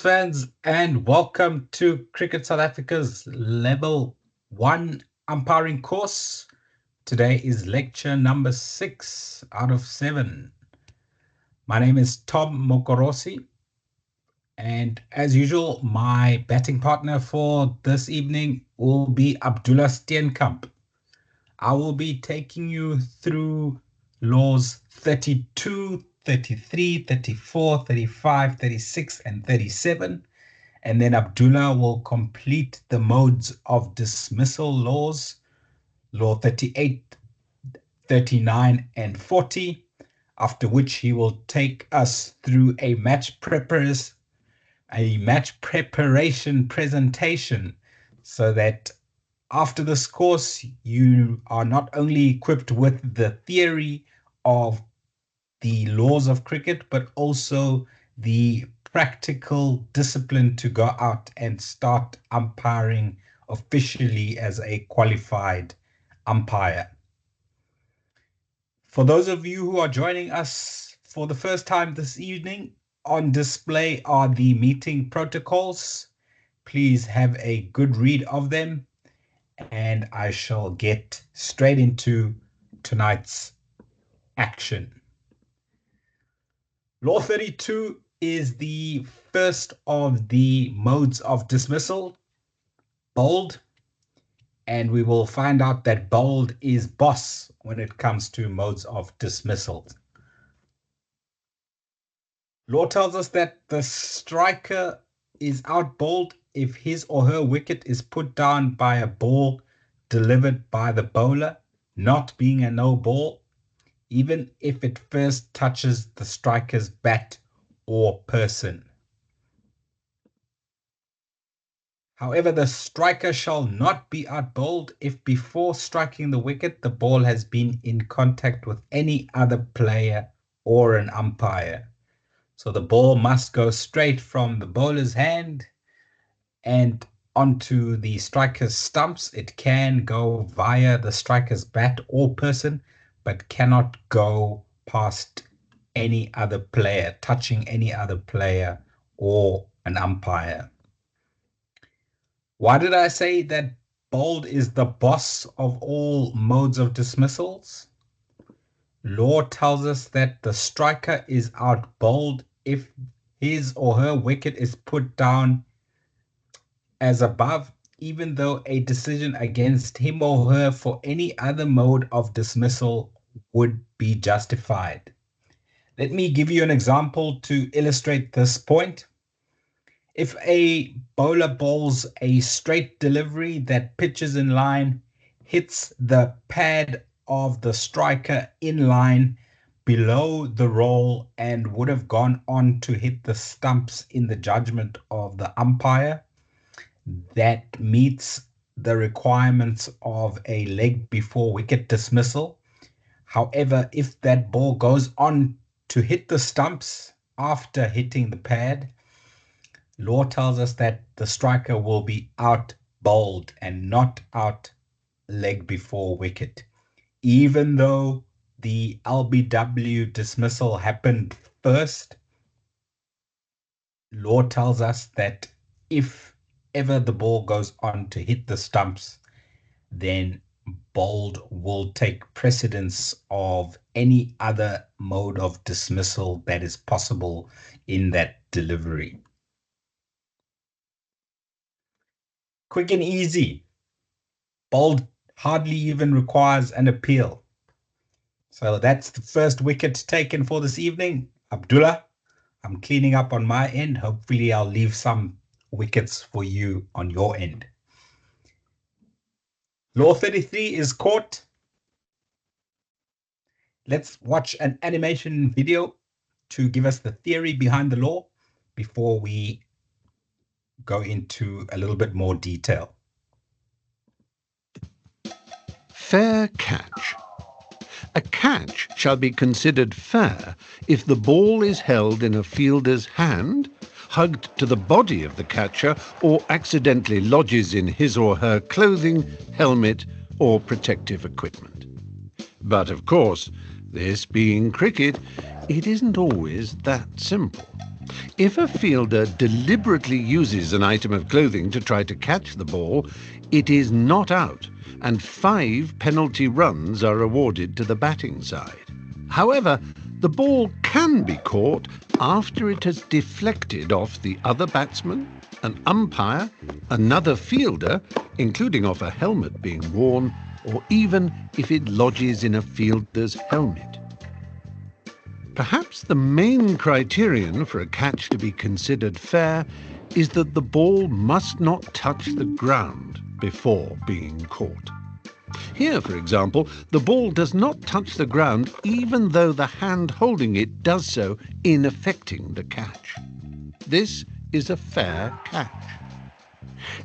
fans, and welcome to Cricket South Africa's Level 1 umpiring course. Today is lecture number 6 out of 7. My name is Tom Mokorosi, and as usual, my batting partner for this evening will be Abdullah Steenkamp. I will be taking you through laws 32, 33, 34, 35, 36, and 37. And then Abdullah will complete the modes of dismissal laws, law 38, 39, and 40, after which he will take us through a match preparation presentation, so that after this course, you are not only equipped with the theory of the laws of cricket, but also the practical discipline to go out and start umpiring officially as a qualified umpire. For those of you who are joining us for the first time this evening, on display are the meeting protocols. Please have a good read of them, and I shall get straight into tonight's action. Law 32 is the first of the modes of dismissal, bold, and we will find out that bold is boss when it comes to modes of dismissal. Law tells us that the striker is out bowled if his or her wicket is put down by a ball delivered by the bowler, not being a no ball, even if it first touches the striker's bat or person. However, the striker shall not be out-bowled if before striking the wicket, the ball has been in contact with any other player or an umpire. So the ball must go straight from the bowler's hand and onto the striker's stumps. It can go via the striker's bat or person, but cannot go past any other player, touching any other player or an umpire. Why did I say that bold is the boss of all modes of dismissals? Law tells us that the striker is out bowled if his or her wicket is put down as above, even though a decision against him or her for any other mode of dismissal would be justified. Let me give you an example to illustrate this point. If a bowler bowls a straight delivery that pitches in line, hits the pad of the striker in line below the roll, and would have gone on to hit the stumps in the judgment of the umpire, that meets the requirements of a leg before wicket dismissal. However, if that ball goes on to hit the stumps after hitting the pad, law tells us that the striker will be out bowled and not out leg before wicket. Even though the LBW dismissal happened first, law tells us that if ever the ball goes on to hit the stumps, then bold will take precedence of any other mode of dismissal that is possible in that delivery. Quick and easy. Bold hardly even requires an appeal. So that's the first wicket taken for this evening. Abdullah, I'm cleaning up on my end. Hopefully I'll leave some wickets for you on your end. Law 33 is caught. Let's watch an animation video to give us the theory behind the law before we go into a little bit more detail. Fair catch. A catch shall be considered fair if the ball is held in a fielder's hand, hugged to the body of the catcher, or accidentally lodges in his or her clothing, helmet, or protective equipment. But of course, this being cricket, it isn't always that simple. If a fielder deliberately uses an item of clothing to try to catch the ball, it is not out, and 5 penalty runs are awarded to the batting side. However, the ball can be caught after it has deflected off the other batsman, an umpire, another fielder, including off a helmet being worn, or even if it lodges in a fielder's helmet. Perhaps the main criterion for a catch to be considered fair is that the ball must not touch the ground before being caught. Here, for example, the ball does not touch the ground even though the hand holding it does so in effecting the catch. This is a fair catch.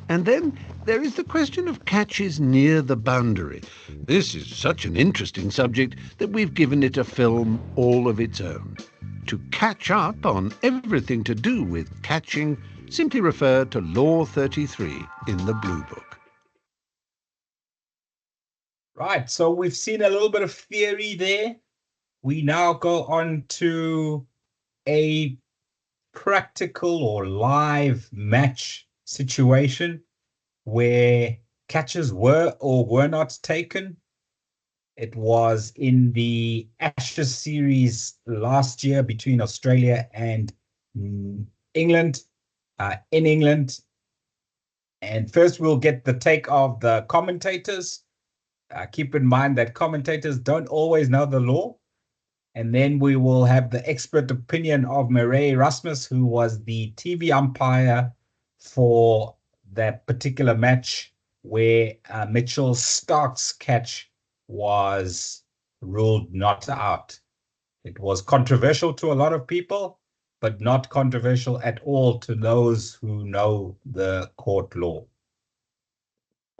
And then there is the question of catches near the boundary. This is such an interesting subject that we've given it a film all of its own. To catch up on everything to do with catching, simply refer to Law 33 in the Blue Book. Right, so we've seen a little bit of theory there. We now go on to a practical or live match situation where catches were or were not taken. It was in the Ashes series last year between Australia and England, in England. And first we'll get the take of the commentators. Keep in mind that commentators don't always know the law. And then we will have the expert opinion of Murray Erasmus, who was the TV umpire for that particular match where Mitchell Starc's catch was ruled not out. It was controversial to a lot of people, but not controversial at all to those who know the court law.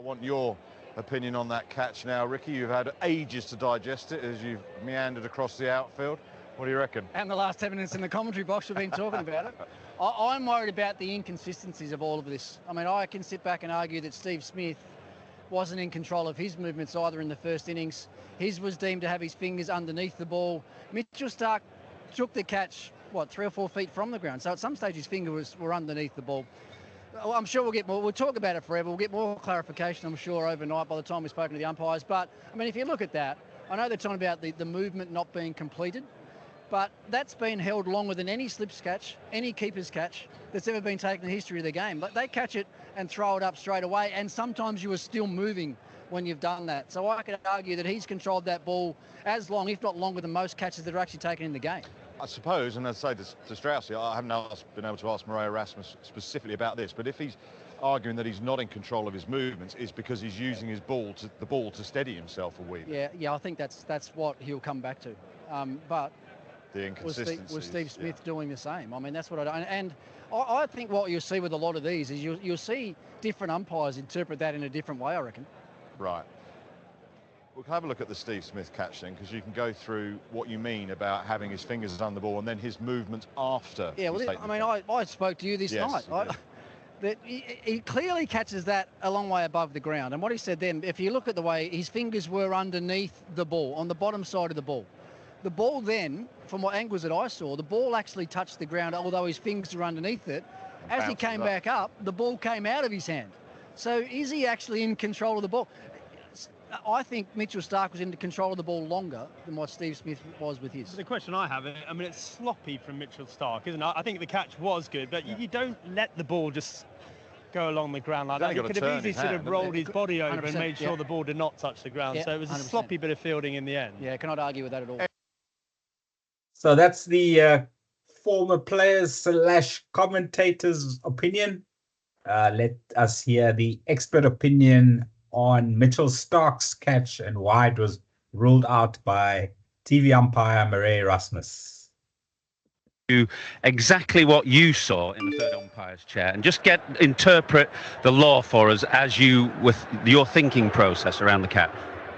I want your opinion on that catch now, Ricky. You've had ages to digest it as you've meandered across the outfield. What do you reckon? And the last 10 minutes in the commentary box, we've been talking about it. I'm worried about the inconsistencies of all of this. I mean, I can sit back and argue that Steve Smith wasn't in control of his movements either in the first innings. His was deemed to have his fingers underneath the ball. Mitchell Starc took the catch, 3 or 4 feet from the ground. So at some stage his fingers were underneath the ball. I'm sure we'll get more. We'll talk about it forever. We'll get more clarification, I'm sure, overnight by the time we've spoken to the umpires. But, I mean, if you look at that, I know they're talking about the movement not being completed, but that's been held longer than any slips catch, any keeper's catch that's ever been taken in the history of the game. But they catch it and throw it up straight away, and sometimes you are still moving when you've done that. So I could argue that he's controlled that ball as long, if not longer, than most catches that are actually taken in the game. I suppose, and as I say to Strauss, I haven't been able to ask Murray Erasmus specifically about this, but if he's arguing that he's not in control of his movements, it's because he's using his the ball to steady himself a wee bit. Yeah, I think that's what he'll come back to. But the inconsistency. Was Steve Smith doing the same? I mean, that's what and I think what you'll see with a lot of these is you'll see different umpires interpret that in a different way, I reckon. Right. We'll have a look at the Steve Smith catch then, because you can go through what you mean about having his fingers on the ball and then his movement after. Yeah, well, I mean, I spoke to you this night. That he clearly catches that a long way above the ground. And what he said then, if you look at the way his fingers were underneath the ball, on the bottom side of the ball. The ball then, from what angles that I saw, the ball actually touched the ground, although his fingers were underneath it. As he came back up, the ball came out of his hand. So is he actually in control of the ball? I think Mitchell Starc was in control of the ball longer than what Steve Smith was with his. The question I have, I mean, it's sloppy from Mitchell Starc, isn't it? I think the catch was good, but you don't let the ball just go along the ground like that. He could have easily sort of rolled his body over and made sure the ball did not touch the ground. So it was a 100%. Sloppy bit of fielding in the end. Yeah, cannot argue with that at all. So that's the former players / commentators' opinion. Let us hear the expert opinion on Mitchell Starc's catch and why it was ruled out by TV umpire Murray Erasmus. Exactly what you saw in the third umpire's chair, and just interpret the law for us as you with your thinking process around the catch.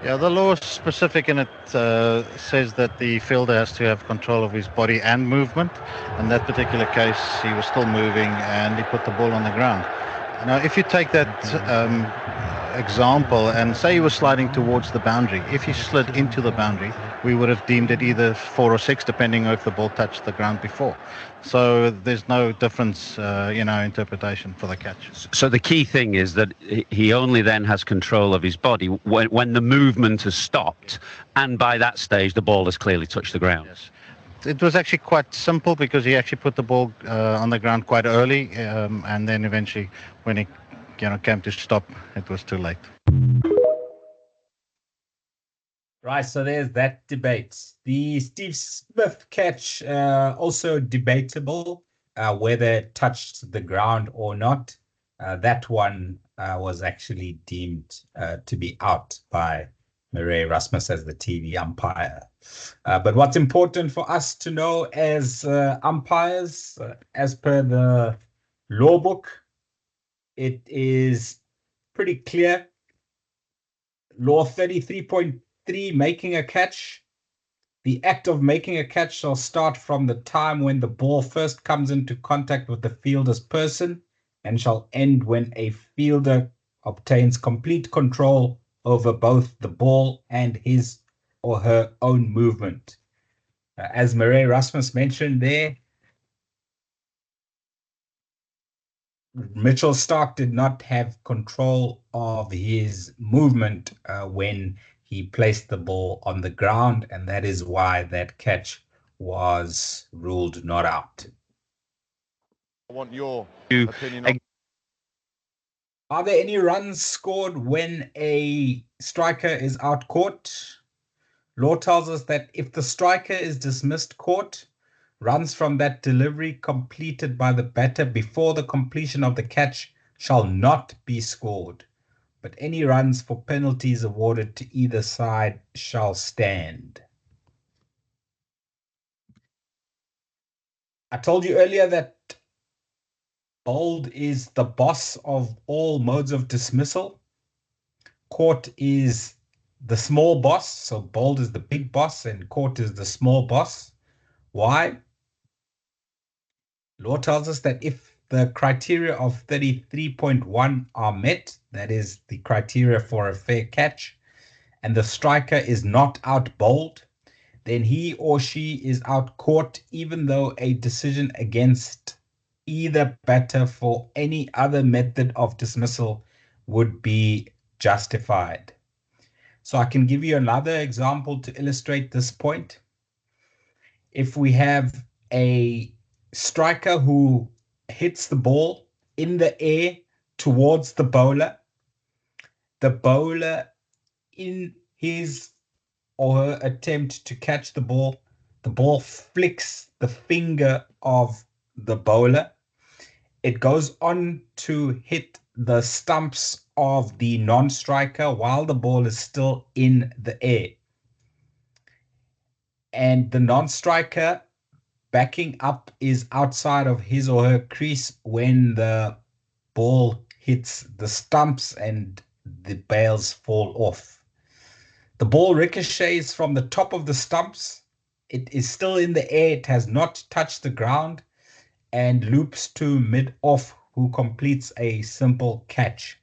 Yeah, the law is specific in it says that the fielder has to have control of his body and movement. In that particular case, he was still moving and he put the ball on the ground. Now, if you take that example, and say he was sliding towards the boundary. If he slid into the boundary, we would have deemed it either 4 or 6, depending on if the ball touched the ground before. So there's no difference in our interpretation for the catch. So the key thing is that he only then has control of his body when the movement has stopped, and by that stage the ball has clearly touched the ground. Yes. It was actually quite simple because he actually put the ball on the ground quite early, and then eventually when he came to stop, it was too late. Right, so there's that debate. The Steve Smith catch, also debatable, whether it touched the ground or not. That one was actually deemed to be out by Murray Rasmus as the TV umpire. But what's important for us to know as umpires, as per the law book, it is pretty clear. Law 33.3, making a catch. The act of making a catch shall start from the time when the ball first comes into contact with the fielder's person and shall end when a fielder obtains complete control over both the ball and his or her own movement. As Murray Rasmus mentioned there, Mitchell Starc did not have control of his movement when he placed the ball on the ground, and that is why that catch was ruled not out. I want your opinion on... Are there any runs scored when a striker is out caught? Law tells us that if the striker is dismissed caught, runs from that delivery completed by the batter before the completion of the catch shall not be scored, but any runs for penalties awarded to either side shall stand. I told you earlier that bold is the boss of all modes of dismissal. Court is the small boss, so bold is the big boss and court is the small boss. Why? Law tells us that if the criteria of 33.1 are met, that is the criteria for a fair catch, and the striker is not out bowled, then he or she is out caught, even though a decision against either batter for any other method of dismissal would be justified. So I can give you another example to illustrate this point. If we have a striker who hits the ball in the air towards the bowler in his or her attempt to catch the ball flicks the finger of the bowler. It goes on to hit the stumps of the non-striker while the ball is still in the air. And the non-striker backing up is outside of his or her crease when the ball hits the stumps and the bails fall off. The ball ricochets from the top of the stumps. It is still in the air. It has not touched the ground and loops to mid-off, who completes a simple catch.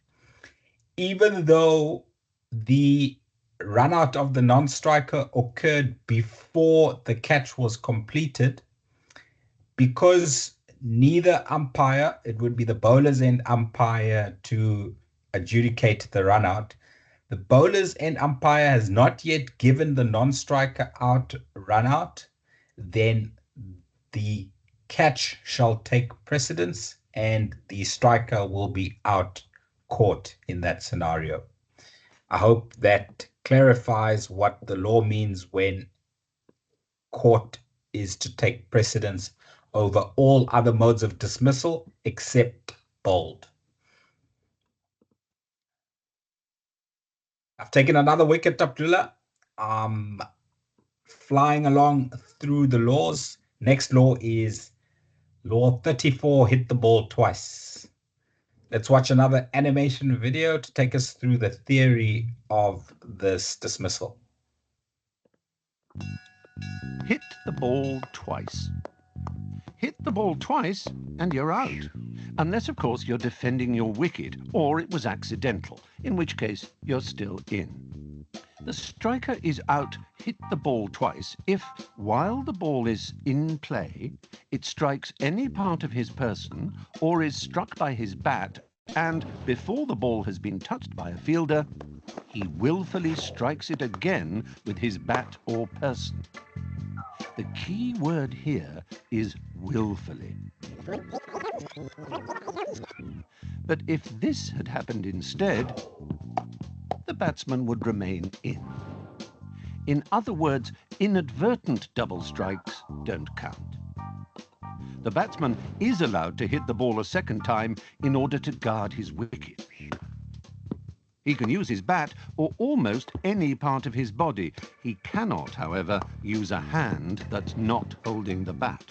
Even though the run out of the non-striker occurred before the catch was completed, because neither umpire, it would be the bowler's end umpire to adjudicate the run out, the bowler's end umpire has not yet given the non-striker out run out, then the catch shall take precedence and the striker will be out caught in that scenario. I hope that clarifies what the law means when court is to take precedence over all other modes of dismissal except bold. I've taken another wicket, Abdullah. Flying along through the laws. Next law is law 34, hit the ball twice. Let's watch another animation video to take us through the theory of this dismissal. Hit the ball twice. Hit the ball twice and you're out. Unless, of course, you're defending your wicket or it was accidental, in which case you're still in. The striker is out hit the ball twice if, while the ball is in play, it strikes any part of his person or is struck by his bat, and before the ball has been touched by a fielder, he willfully strikes it again with his bat or person. The key word here is willfully. But if this had happened instead, the batsman would remain in. In other words, inadvertent double strikes don't count. The batsman is allowed to hit the ball a second time in order to guard his wicket. He can use his bat or almost any part of his body. He cannot, however, use a hand that's not holding the bat.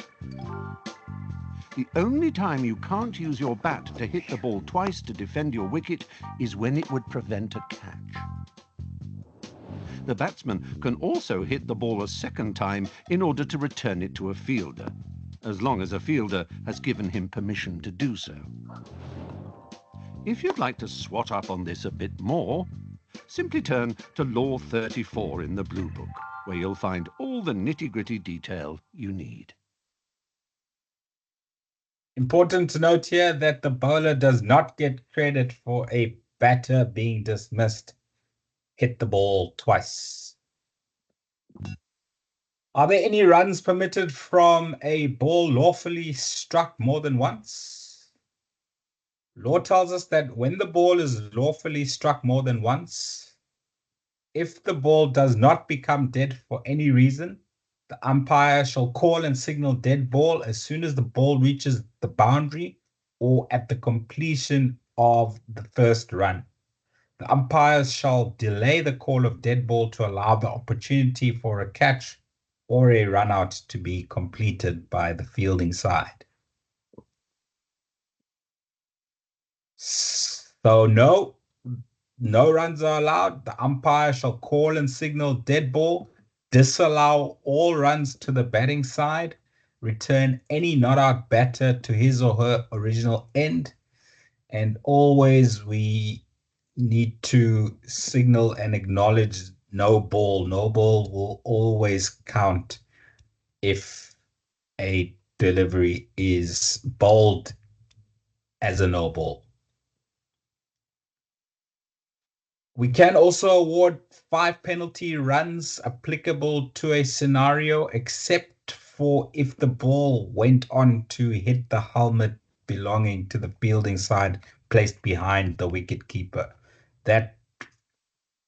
The only time you can't use your bat to hit the ball twice to defend your wicket is when it would prevent a catch. The batsman can also hit the ball a second time in order to return it to a fielder, as long as a fielder has given him permission to do so. If you'd like to swat up on this a bit more, simply turn to Law 34 in the Blue Book, where you'll find all the nitty-gritty detail you need. Important to note here that the bowler does not get credit for a batter being dismissed. Hit the ball twice. Are there any runs permitted from a ball lawfully struck more than once? Law tells us that when the ball is lawfully struck more than once, if the ball does not become dead for any reason, the umpire shall call and signal dead ball as soon as the ball reaches the boundary or at the completion of the first run. The umpires shall delay the call of dead ball to allow the opportunity for a catch or a run out to be completed by the fielding side. So no runs are allowed. The umpire shall call and signal dead ball, disallow all runs to the batting side, return any not out batter to his or her original end, and always we need to signal and acknowledge no ball. No ball will always count if a delivery is bowled as a no ball. We can also award 5 penalty runs applicable to a scenario, except for if the ball went on to hit the helmet belonging to the fielding side placed behind the wicket keeper. That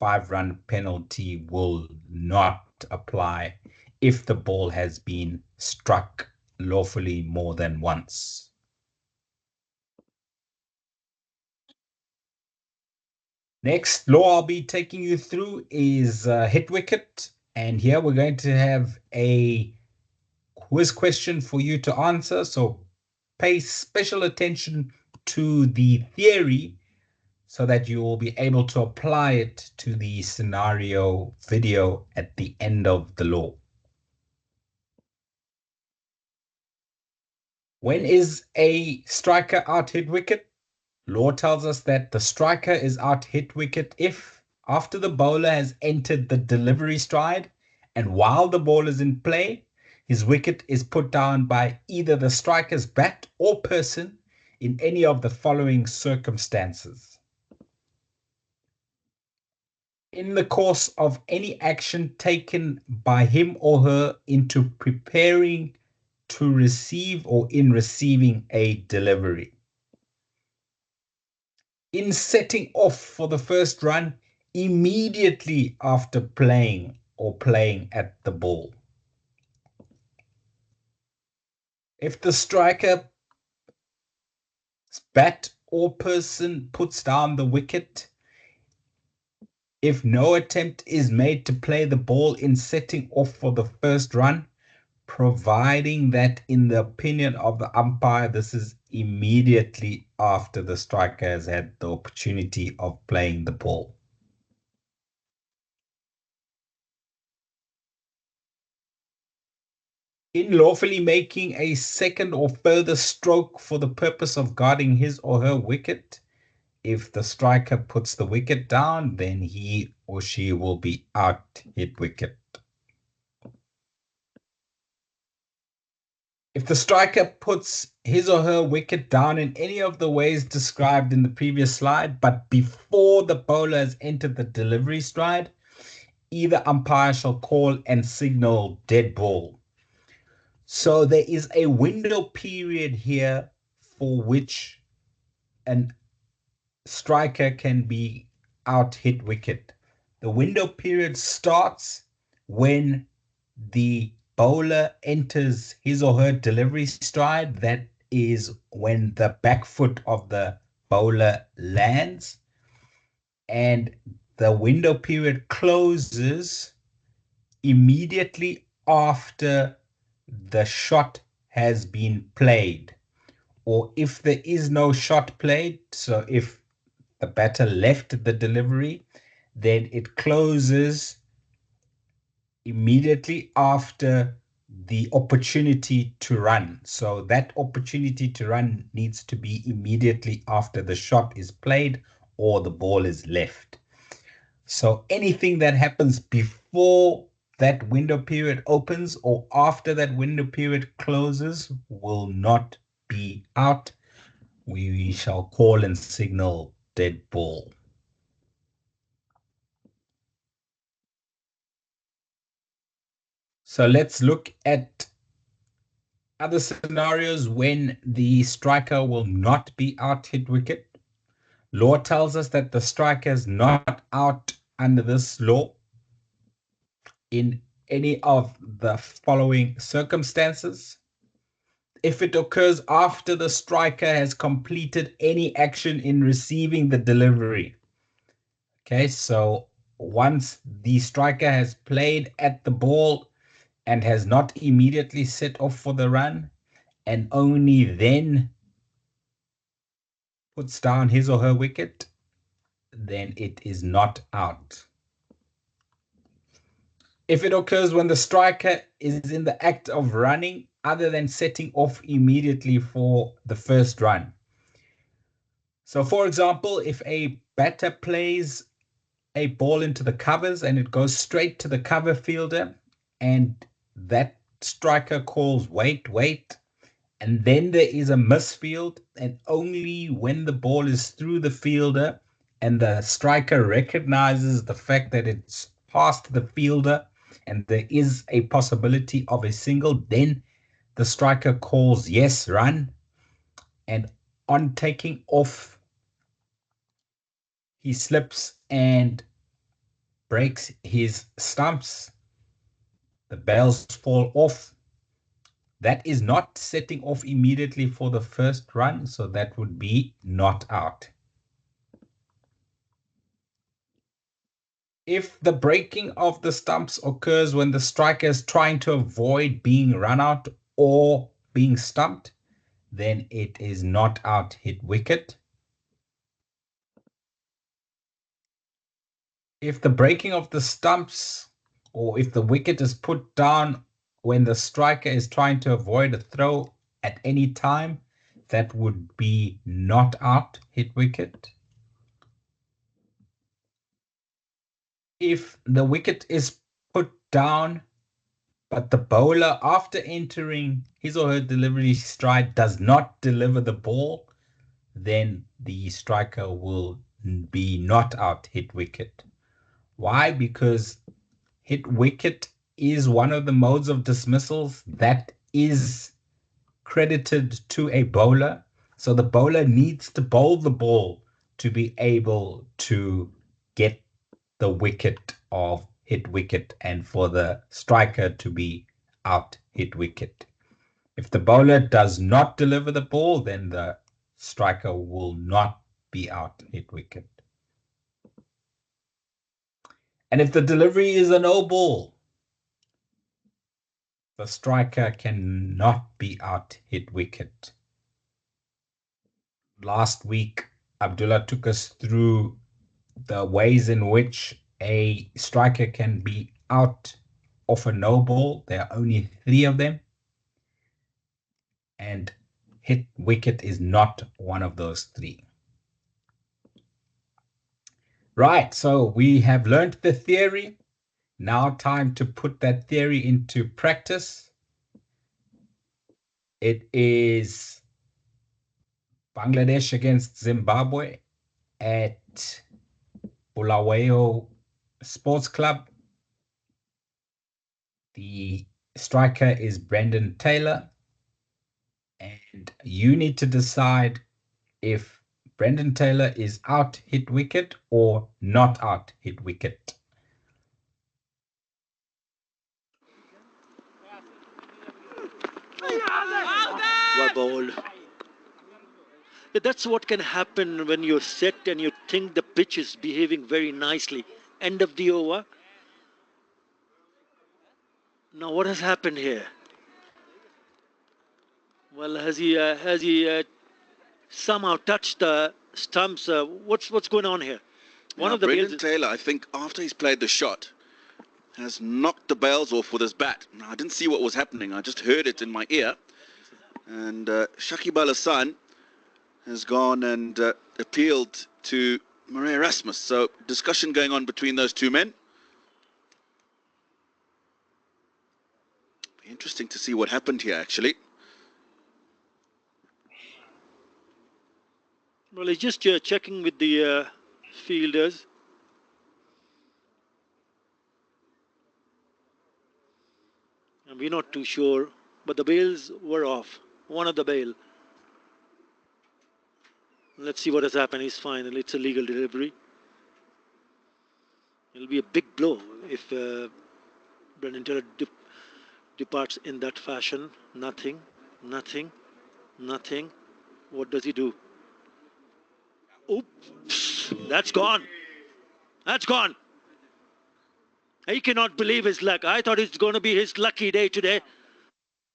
5-run penalty will not apply if the ball has been struck lawfully more than once. Next law I'll be taking you through is hit wicket. And here we're going to have a quiz question for you to answer. So pay special attention to the theory so that you will be able to apply it to the scenario video at the end of the law. When is a striker out hit wicket? Law tells us that the striker is out hit wicket if, after the bowler has entered the delivery stride and while the ball is in play, his wicket is put down by either the striker's bat or person in any of the following circumstances. In the course of any action taken by him or her into preparing to receive or in receiving a delivery. In setting off for the first run immediately after playing or playing at the ball. If the striker's bat or person puts down the wicket, if no attempt is made to play the ball in setting off for the first run, providing that in the opinion of the umpire, this is immediately after the striker has had the opportunity of playing the ball. In lawfully making a second or further stroke for the purpose of guarding his or her wicket, if the striker puts the wicket down, then he or she will be out hit wicket. If the striker puts his or her wicket down in any of the ways described in the previous slide, but before the bowler has entered the delivery stride, either umpire shall call and signal dead ball. So there is a window period here for which an striker can be out hit wicket. The window period starts when the bowler enters his or her delivery stride. That is when the back foot of the bowler lands, and the window period closes immediately after the shot has been played, or if there is no shot played. So if the batter left the delivery, then it closes immediately after the opportunity to run. So that opportunity to run needs to be immediately after the shot is played or the ball is left. So anything that happens before that window period opens or after that window period closes will not be out. We shall call and signal dead ball. So let's look at other scenarios when the striker will not be out hit wicket. Law tells us that the striker is not out under this law in any of the following circumstances. If it occurs after the striker has completed any action in receiving the delivery. Okay, so once the striker has played at the ball and has not immediately set off for the run, and only then puts down his or her wicket, then it is not out. If it occurs when the striker is in the act of running other than setting off immediately for the first run. So for example, if a batter plays a ball into the covers and it goes straight to the cover fielder, and that striker calls wait, and then there is a misfield, and only when the ball is through the fielder and the striker recognizes the fact that it's past the fielder and there is a possibility of a single, then the striker calls yes, run, and on taking off he slips and breaks his stumps. The bells fall off. That is not setting off immediately for the first run, so that would be not out. If the breaking of the stumps occurs when the striker is trying to avoid being run out or being stumped, then it is not out hit wicket. If the breaking of the stumps or if the wicket is put down when the striker is trying to avoid a throw at any time, that would be not out hit wicket. If the wicket is put down, but the bowler, after entering his or her delivery stride, does not deliver the ball, then the striker will be not out hit wicket. Why? Because hit wicket is one of the modes of dismissals that is credited to a bowler. So the bowler needs to bowl the ball to be able to get the wicket of hit wicket and for the striker to be out hit wicket. If the bowler does not deliver the ball, then the striker will not be out hit wicket. And if the delivery is a no ball, the striker cannot be out hit wicket. Last week, Abdullah took us through the ways in which a striker can be out of a no ball. There are only 3 of them. and hit wicket is not one of those three. Right, so we have learned the theory. Now time to put that theory into practice. It is Bangladesh against Zimbabwe at Bulawayo Sports Club. The striker is Brendan Taylor. And you need to decide if Brendan Taylor is out hit wicket or not out hit wicket. Well bowled. That's what can happen when you're set and you think the pitch is behaving very nicely. End of the over. Now what has happened here? Well, has he somehow touched the stumps? What's going on here? One of the Brendan Taylor, I think, after he's played the shot, has knocked the bails off with his bat. Now, I didn't see what was happening. I just heard it in my ear. And Shakib Al Hassan has gone and appealed to Murray Erasmus. So discussion going on between those two men. Be interesting to see what happened here, actually. Well, he's just checking with the fielders. And we're not too sure, but the bails were off. One of the bail. Let's see what has happened. He's fine. It's a legal delivery. It'll be a big blow if Brendan Taylor departs in that fashion. Nothing. What does he do? Oops, that's gone. That's gone. He cannot believe his luck. I thought it's going to be his lucky day today.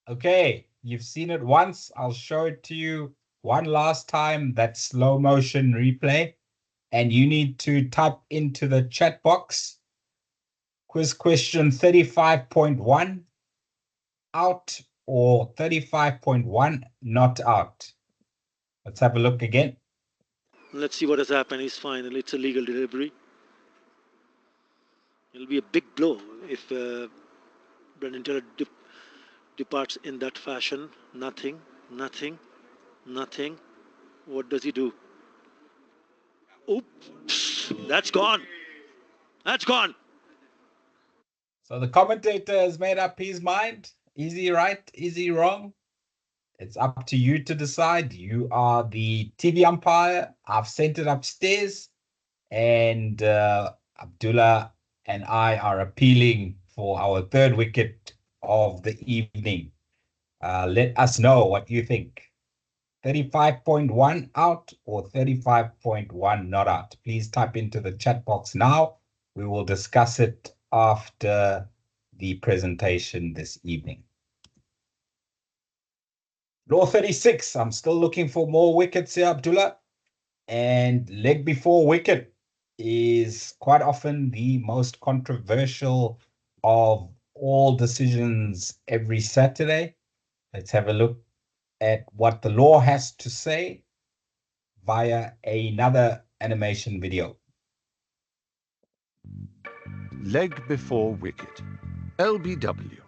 Okay, you've seen it once. I'll show it to you one last time, that slow motion replay. And you need to type into the chat box, quiz question 35.1, out, or 35.1, not out. Let's have a look again. Let's see what has happened. He's fine. It's a legal delivery. It'll be a big blow if Brendan Taylor departs in that fashion. Nothing. What does he do? Oops, that's gone. That's gone. So the commentator has made up his mind. Is he right? Is he wrong? It's up to you to decide. You are the TV umpire. I've sent it upstairs. And Abdullah and I are appealing for our third wicket of the evening. Let us know what you think. 35.1 out or 35.1 not out. Please type into the chat box now. We will discuss it after the presentation this evening. Law 36. I'm still looking for more wickets here, Abdullah. And leg before wicket is quite often the most controversial of all decisions every Saturday. Let's have a look at what the law has to say via another animation video. Leg before wicket. LBW.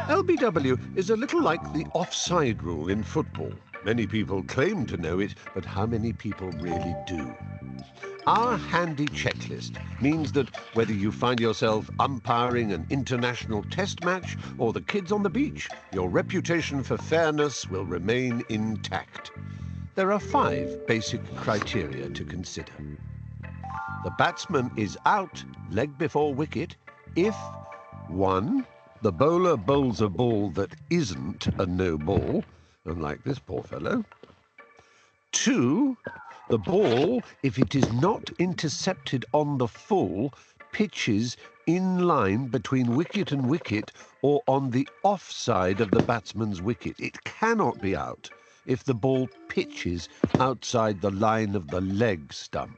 LBW is a little like the offside rule in football. Many people claim to know it, but how many people really do? Our handy checklist means that whether you find yourself umpiring an international test match or the kids on the beach, your reputation for fairness will remain intact. There are 5 basic criteria to consider. The batsman is out, leg before wicket, if 1. The bowler bowls a ball that isn't a no ball, unlike this poor fellow. 2. The ball, if it is not intercepted on the full, pitches in line between wicket and wicket or on the offside of the batsman's wicket. It cannot be out if the ball pitches outside the line of the leg stump.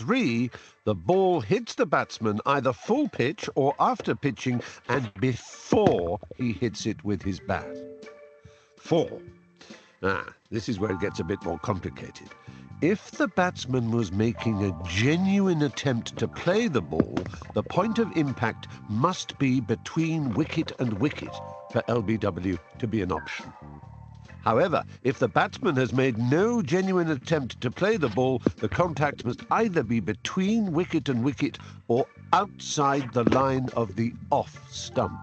3, the ball hits the batsman either full pitch or after pitching and before he hits it with his bat. 4. This is where it gets a bit more complicated. If the batsman was making a genuine attempt to play the ball, the point of impact must be between wicket and wicket for LBW to be an option. However, if the batsman has made no genuine attempt to play the ball, the contact must either be between wicket and wicket or outside the line of the off stump.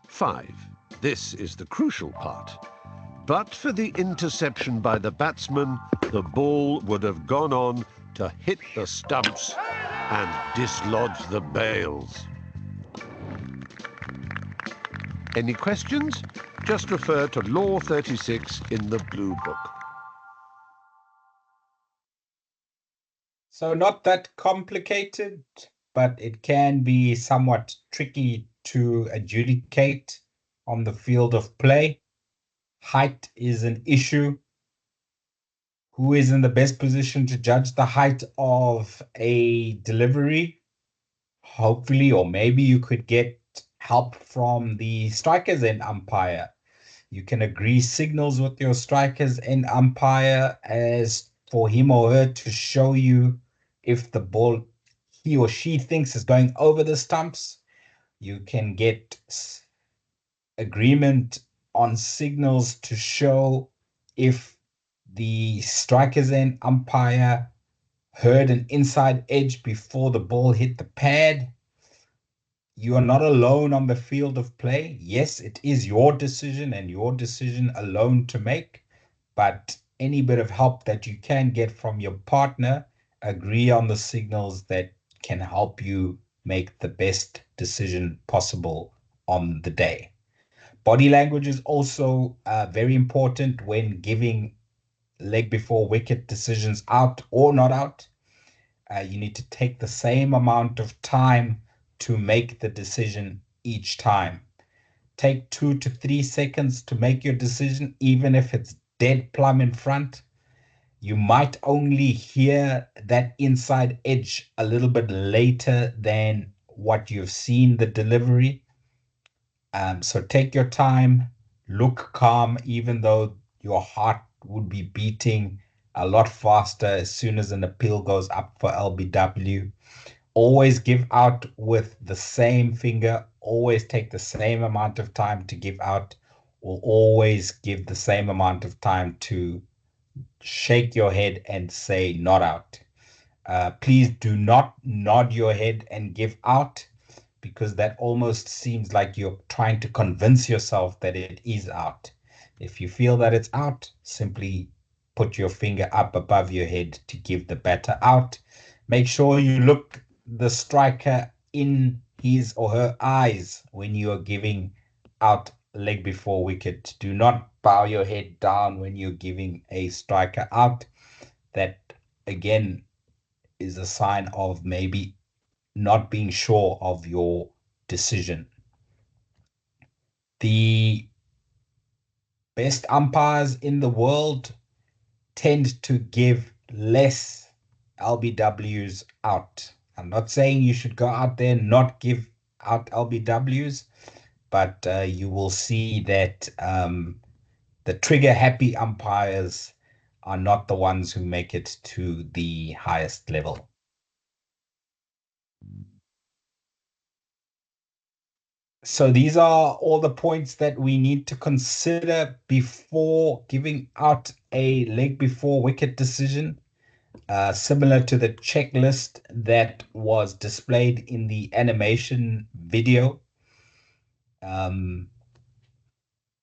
5. This is the crucial part. But for the interception by the batsman, the ball would have gone on to hit the stumps and dislodge the bails. Any questions? Just refer to Law 36 in the Blue Book. So not that complicated, but it can be somewhat tricky to adjudicate on the field of play. Height is an issue. Who is in the best position to judge the height of a delivery? Hopefully, or maybe you could get help from the strikers and umpire. You can agree signals with your strikers and umpire as for him or her to show you if the ball he or she thinks is going over the stumps. You can get agreement on signals to show if the strikers and umpire heard an inside edge before the ball hit the pad. You are not alone on the field of play. Yes, it is your decision and your decision alone to make, but any bit of help that you can get from your partner, agree on the signals that can help you make the best decision possible on the day. Body language is also very important when giving leg before wicket decisions out or not out. You need to take the same amount of time to make the decision each time. Take 2 to 3 seconds to make your decision, even if it's dead plumb in front. You might only hear that inside edge a little bit later than what you've seen the delivery. So take your time, look calm, even though your heart would be beating a lot faster as soon as an appeal goes up for LBW. Always give out with the same finger, always take the same amount of time to give out, or always give the same amount of time to shake your head and say not out. Please do not nod your head and give out, because that almost seems like you're trying to convince yourself that it is out. If you feel that it's out, simply put your finger up above your head to give the batter out. Make sure you look the striker in his or her eyes when you are giving out leg before wicket. Do not bow your head down when you're giving a striker out. That, again, is a sign of maybe not being sure of your decision. The best umpires in the world tend to give less LBWs out. I'm not saying you should go out there and not give out LBWs, but you will see that the trigger happy umpires are not the ones who make it to the highest level. So these are all the points that we need to consider before giving out a leg before wicket decision, similar to the checklist that was displayed in the animation video.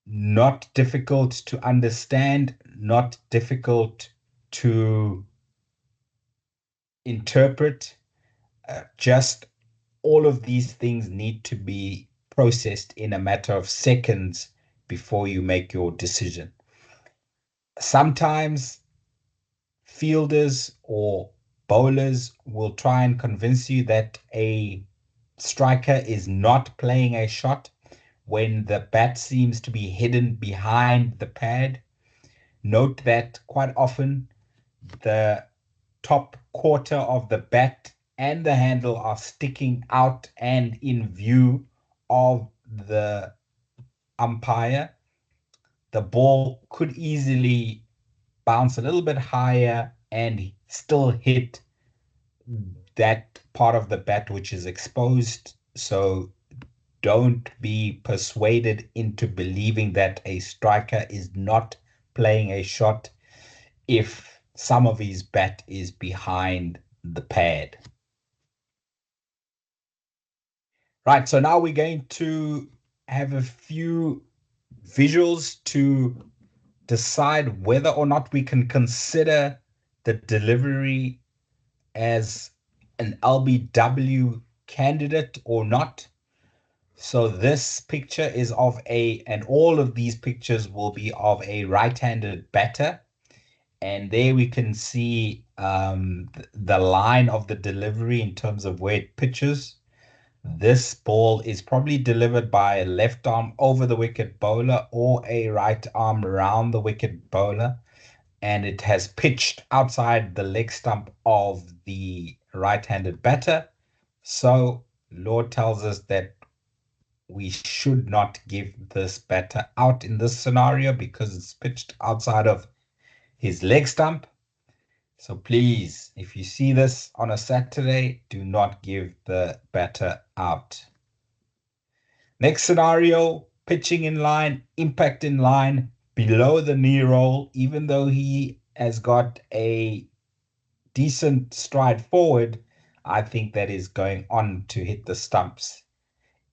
Not difficult to understand, not difficult to interpret. Just all of these things need to be processed in a matter of seconds before you make your decision. Sometimes fielders or bowlers will try and convince you that a striker is not playing a shot when the bat seems to be hidden behind the pad. Note that quite often the top quarter of the bat and the handle are sticking out and in view of the umpire, the ball could easily bounce a little bit higher and still hit that part of the bat which is exposed. So don't be persuaded into believing that a striker is not playing a shot if some of his bat is behind the pad. Right, so now we're going to have a few visuals to decide whether or not we can consider the delivery as an LBW candidate or not. So this picture is of and all of these pictures will be of a right-handed batter. And there we can see the line of the delivery in terms of where it pitches. This ball is probably delivered by a left arm over the wicket bowler or a right arm around the wicket bowler. And it has pitched outside the leg stump of the right-handed batter. So law tells us that we should not give this batter out in this scenario because it's pitched outside of his leg stump. So please, if you see this on a Saturday, do not give the batter out. Next scenario, pitching in line, impact in line, below the knee roll, even though he has got a decent stride forward, I think that is going on to hit the stumps.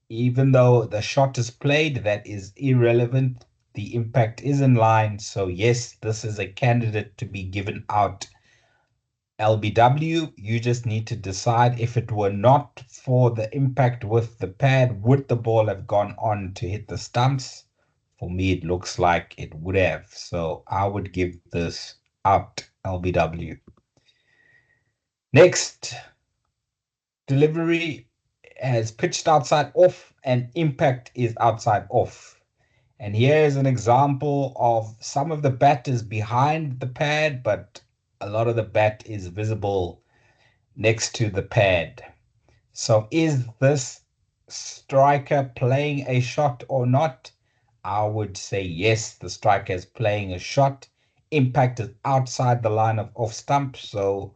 Even though the shot is played, that is irrelevant. The impact is in line. So yes, this is a candidate to be given out LBW. You just need to decide if it were not for the impact with the pad, would the ball have gone on to hit the stumps? For me, it looks like it would have. So I would give this out LBW. Next, delivery has pitched outside off and impact is outside off. And here is an example of some of the bat is behind the pad, but a lot of the bat is visible next to the pad. So is this striker playing a shot or not? I would say yes, the striker is playing a shot. Impact is outside the line of off stump, so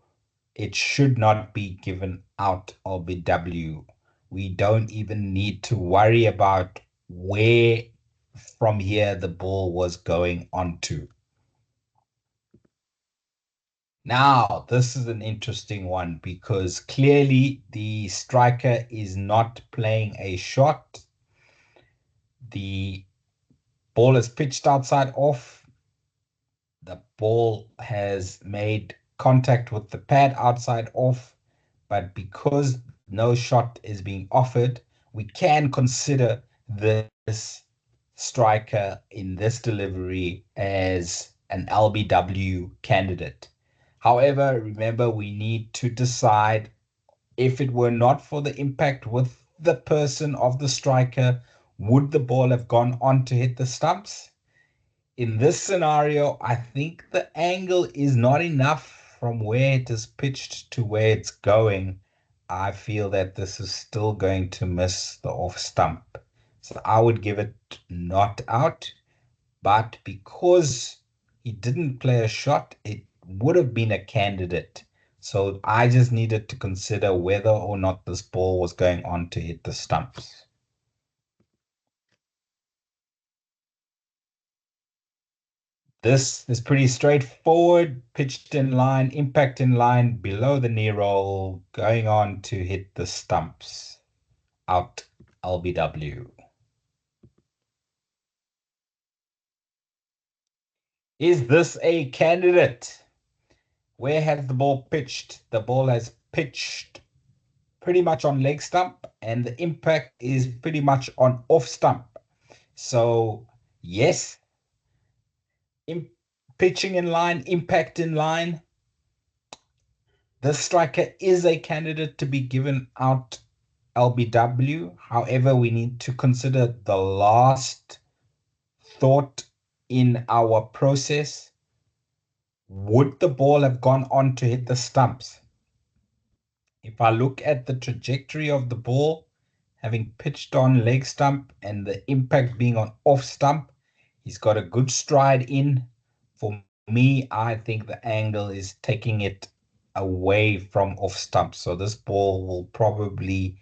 it should not be given out LBW. We don't even need to worry about where from here the ball was going onto. Now, this is an interesting one because clearly the striker is not playing a shot. The ball is pitched outside off. The ball has made contact with the pad outside off. But because no shot is being offered, we can consider this striker in this delivery as an LBW candidate. However, remember, we need to decide if it were not for the impact with the person of the striker, would the ball have gone on to hit the stumps? In this scenario, I think the angle is not enough from where it is pitched to where it's going. I feel that this is still going to miss the off stump. So I would give it not out. But because he didn't play a shot, it would have been a candidate. So I just needed to consider whether or not this ball was going on to hit the stumps. This is pretty straightforward. Pitched in line, impact in line, below the knee roll, going on to hit the stumps. Out LBW. Is this a candidate? Where has the ball pitched? The ball has pitched pretty much on leg stump, and the impact is pretty much on off stump. So, yes, pitching in line, impact in line. This striker is a candidate to be given out LBW. However, we need to consider the last thought in our process. Would the ball have gone on to hit the stumps? If I look at the trajectory of the ball, having pitched on leg stump and the impact being on off stump, he's got a good stride in. For me, I think the angle is taking it away from off stump. So this ball will probably,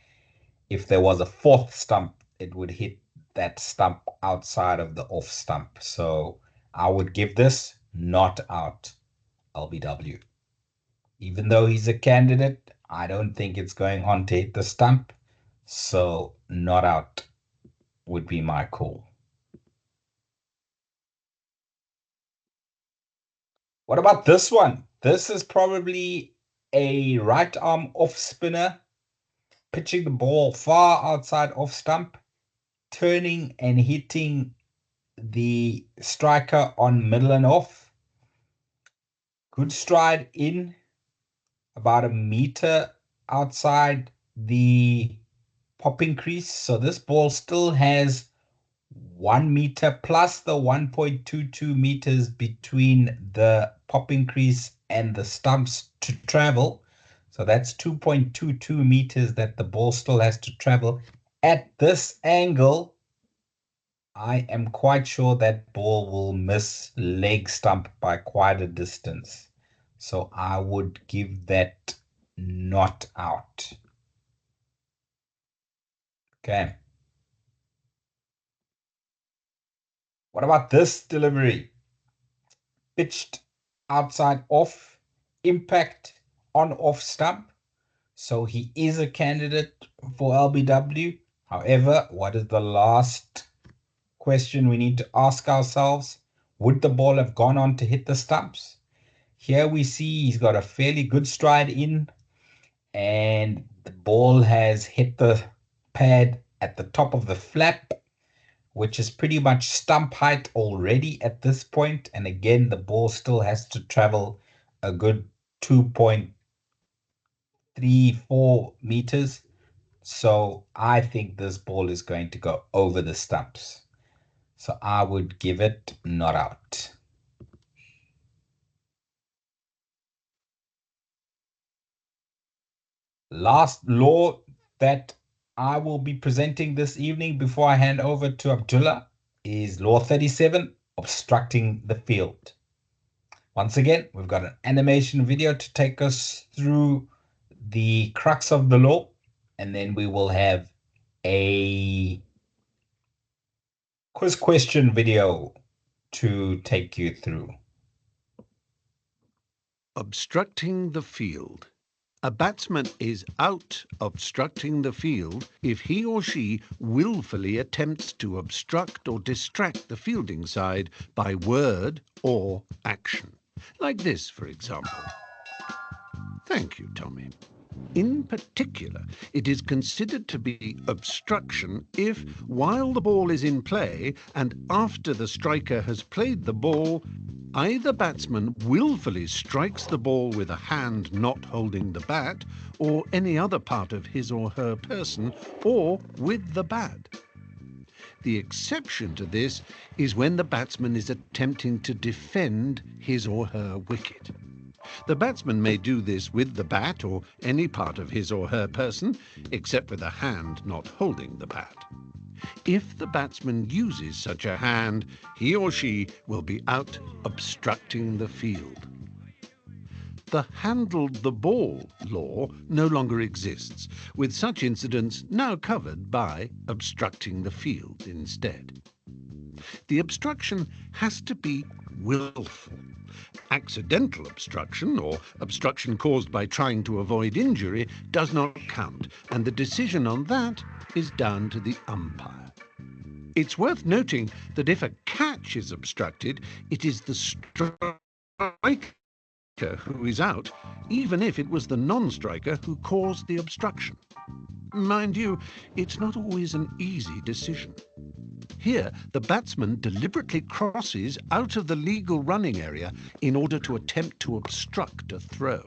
if there was a fourth stump, it would hit that stump outside of the off stump. So I would give this not out, LBW. Even though he's a candidate, I don't think it's going on to hit the stump. So not out would be my call. What about this one? This is probably a right arm off spinner, pitching the ball far outside off stump, turning and hitting the striker on middle and off. Good stride in, about a meter outside the popping crease. So this ball still has 1 meter plus the 1.22 meters between the popping crease and the stumps to travel. So that's 2.22 meters that the ball still has to travel. At this angle, I am quite sure that ball will miss leg stump by quite a distance. So I would give that not out. Okay. What about this delivery? Pitched outside off, impact on off stump. So he is a candidate for LBW. However, what is the last question we need to ask ourselves? Would the ball have gone on to hit the stumps? Here we see he's got a fairly good stride in, and the ball has hit the pad at the top of the flap, which is pretty much stump height already at this point. And again, the ball still has to travel a good 2.34 meters. So I think this ball is going to go over the stumps. So I would give it not out. Last law that I will be presenting this evening before I hand over to Abdullah is Law 37, Obstructing the Field. Once again, we've got an animation video to take us through the crux of the law, and then we will have a quiz question video to take you through. Obstructing the field. A batsman is out obstructing the field if he or she willfully attempts to obstruct or distract the fielding side by word or action. Like this, for example. Thank you, Tommy. In particular, it is considered to be obstruction if, while the ball is in play and after the striker has played the ball, either batsman willfully strikes the ball with a hand not holding the bat or any other part of his or her person, or with the bat. The exception to this is when the batsman is attempting to defend his or her wicket. The batsman may do this with the bat or any part of his or her person, except with a hand not holding the bat. If the batsman uses such a hand, he or she will be out obstructing the field. The handled the ball law no longer exists, with such incidents now covered by obstructing the field instead. The obstruction has to be willful. Accidental obstruction, or obstruction caused by trying to avoid injury, does not count, and the decision on that is down to the umpire. It's worth noting that if a catch is obstructed, it is the striker who is out, even if it was the non-striker who caused the obstruction. Mind you, it's not always an easy decision. Here, the batsman deliberately crosses out of the legal running area in order to attempt to obstruct a throw.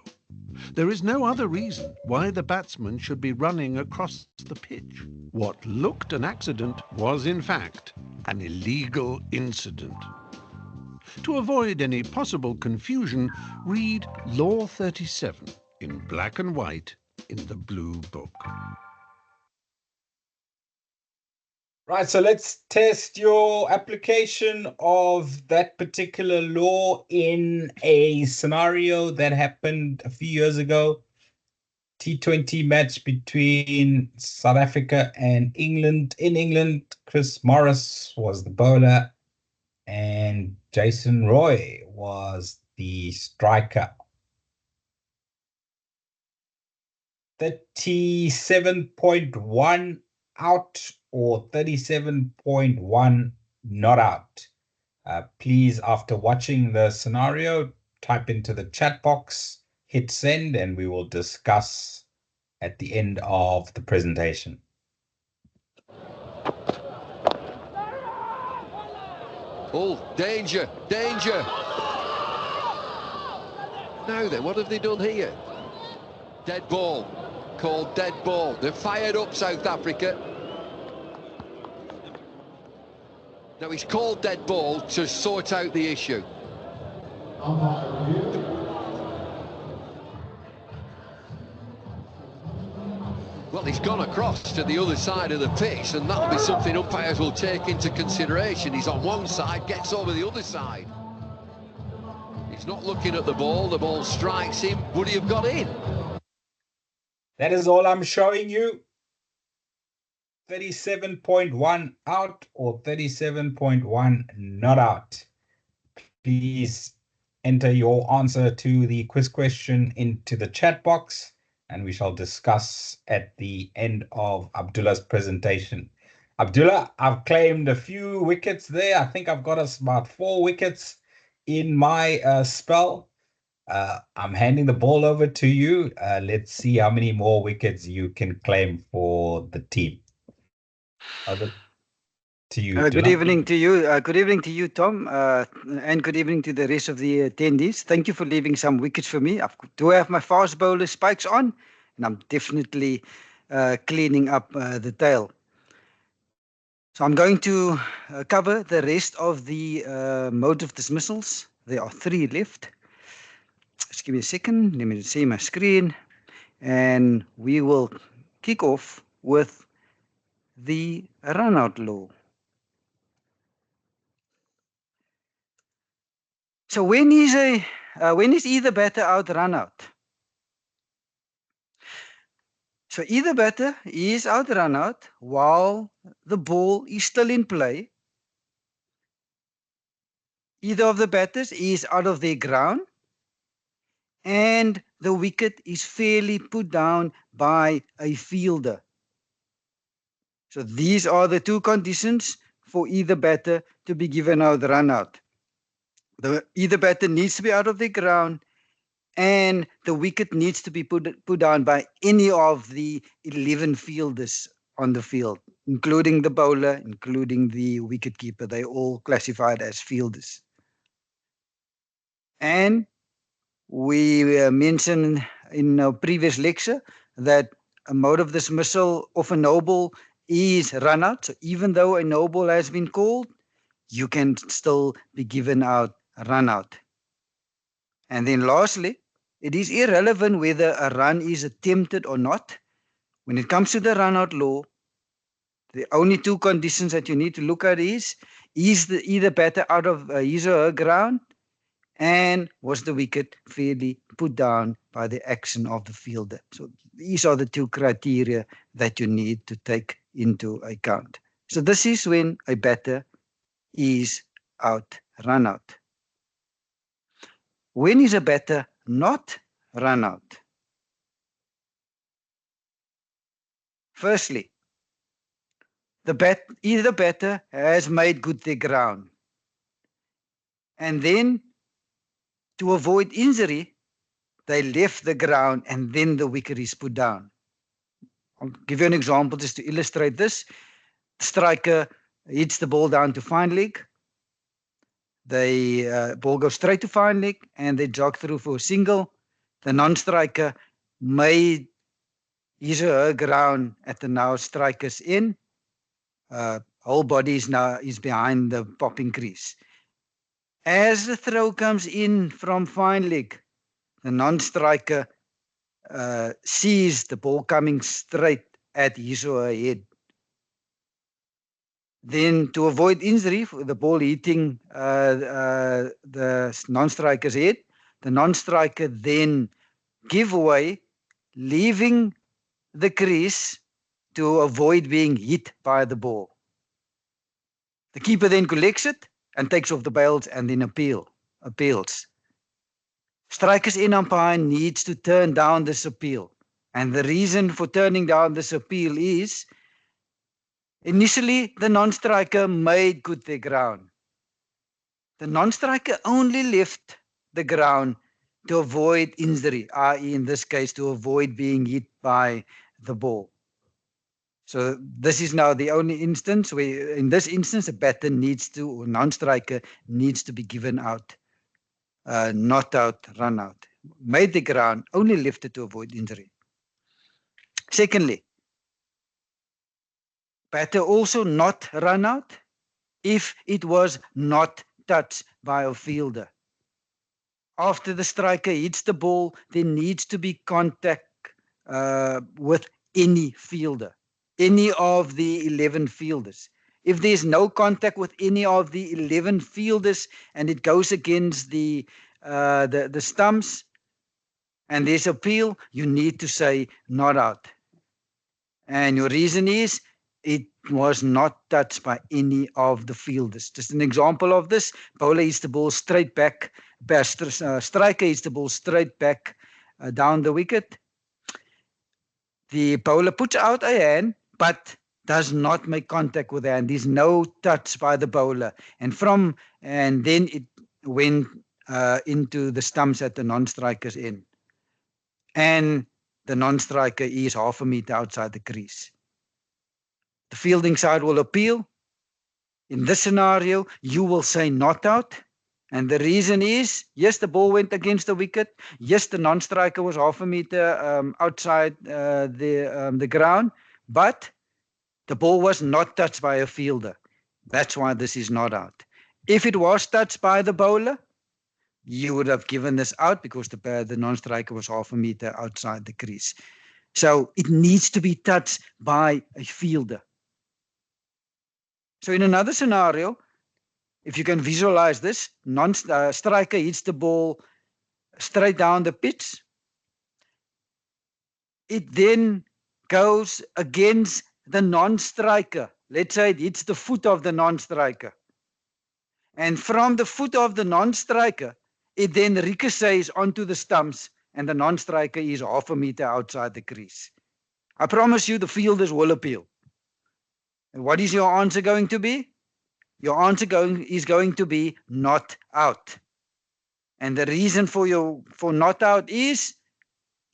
There is no other reason why the batsman should be running across the pitch. What looked an accident was, in fact, an illegal incident. To avoid any possible confusion, read Law 37 in black and white in the Blue Book. Right, so let's test your application of that particular law in a scenario that happened a few years ago. T20 match between South Africa and England. In England, Chris Morris was the bowler and Jason Roy was the striker. 37.1 out or 37.1 not out. Please, after watching the scenario, type into the chat box, hit send, and we will discuss at the end of the presentation. Oh, danger, danger. Now then, what have they done here? Dead ball, called dead ball. They're fired up, South Africa. Now he's called dead ball to sort out the issue. Well, he's gone across to the other side of the pitch, and that'll be something umpires will take into consideration. He's on one side, gets over the other side. He's not looking at the ball strikes him. Would he have got in? That is all I'm showing you. 37.1 out or 37.1 not out. Please enter your answer to the quiz question into the chat box, and we shall discuss at the end of Abdullah's presentation. Abdullah, I've claimed a few wickets there. I think I've got us about 4 wickets in my spell. I'm handing the ball over to you. Let's see how many more wickets you can claim for the team. Over to you. Good evening to you. Good evening to you, Tom, and good evening to the rest of the attendees. Thank you for leaving some wickets for me. I do have my fast bowler spikes on, and I'm definitely cleaning up the tail. So I'm going to cover the rest of the modes of dismissals. There are 3 left. Just give me a second. Let me see my screen. And we will kick off with the run-out law. So when is either batter out, run out? So either batter is out, run out while the ball is still in play. Either of the batters is out of their ground, and the wicket is fairly put down by a fielder. So these are the 2 conditions for either batter to be given out, run out. Either batter needs to be out of the ground, and the wicket needs to be put down by any of the 11 fielders on the field, including the bowler, including the wicketkeeper. They all classified as fielders. And we mentioned in our previous lecture that a mode of dismissal of a no ball is run out. So even though a no ball has been called, you can still be given out run out. And then lastly, it is irrelevant whether a run is attempted or not. When it comes to the run out law, the only 2 conditions that you need to look at is the either batter out of his or her ground, and was the wicket fairly put down by the action of the fielder. So these are the 2 criteria that you need to take into account. So this is when a batter is out, run out. When is a batter not run out? Firstly, either batter has made good their ground, and then to avoid injury, they left the ground and then the wicket is put down. I'll give you an example just to illustrate this. The striker hits the ball down to fine leg. The ball goes straight to fine leg and they jog through for a single. The non-striker made his or her ground at the now striker's end. Whole body is behind the popping crease. As the throw comes in from fine leg, the non-striker sees the ball coming straight at his or her head, then to avoid injury, the ball hitting the non-striker's head, the non-striker then give away, leaving the crease to avoid being hit by the ball. The keeper then collects it and takes off the bails and then appeals. Strikers in umpire needs to turn down this appeal. And the reason for turning down this appeal is initially the non-striker made good their ground. The non-striker only left the ground to avoid injury, i.e. in this case to avoid being hit by the ball. So this is now the only instance where, in this instance, a batter needs to, or non-striker needs to be given out, not out, run out. Made the ground, only left it to avoid injury. Secondly, batter also not run out if it was not touched by a fielder. After the striker hits the ball, there needs to be contact with any fielder, any of the 11 fielders. If there's no contact with any of the 11 fielders and it goes against the stumps and there's appeal, you need to say not out. And your reason is it was not touched by any of the fielders. Just an example of this, bowler hits the ball straight back, striker hits the ball straight back down the wicket. The bowler puts out a hand, but does not make contact with the hand. There's no touch by the bowler. And then it went into the stumps at the non-striker's end. And the non-striker is half a meter outside the crease. The fielding side will appeal. In this scenario, you will say not out. And the reason is, yes, the ball went against the wicket. Yes, the non-striker was half a meter outside the ground. But the ball was not touched by a fielder. That's why this is not out. If it was touched by the bowler, you would have given this out because the non-striker was half a meter outside the crease. So it needs to be touched by a fielder. So in another scenario, if you can visualize this, striker hits the ball straight down the pitch. It then goes against the non-striker. Let's say it hits the foot of the non-striker. And from the foot of the non-striker, it then ricochets onto the stumps and the non-striker is half a meter outside the crease. I promise you the fielders will appeal. And what is your answer going to be? Your answer is going to be not out. And the reason for not out is,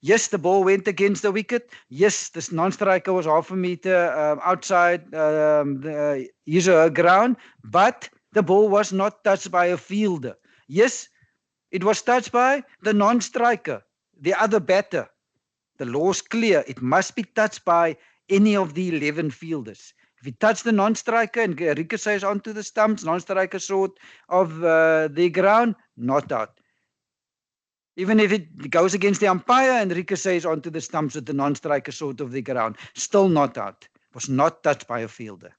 yes, the ball went against the wicket. Yes, this non-striker was half a meter outside his or her ground, but the ball was not touched by a fielder. Yes, it was touched by the non-striker, the other batter. The law's clear. It must be touched by any of the 11 fielders. If you touch the non-striker and ricochets onto the stumps, non-striker short of the ground, not out. Even if it goes against the umpire and ricochets onto the stumps with the non-striker short of the ground, still not out. It was not touched by a fielder.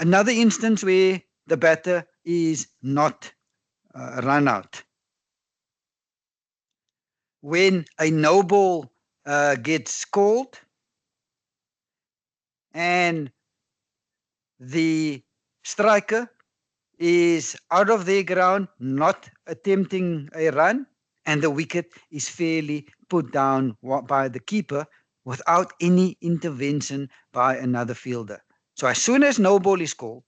Another instance where the batter is not run out. When a no ball gets called and the striker is out of their ground, not attempting a run, and the wicket is fairly put down by the keeper without any intervention by another fielder. So as soon as no ball is called,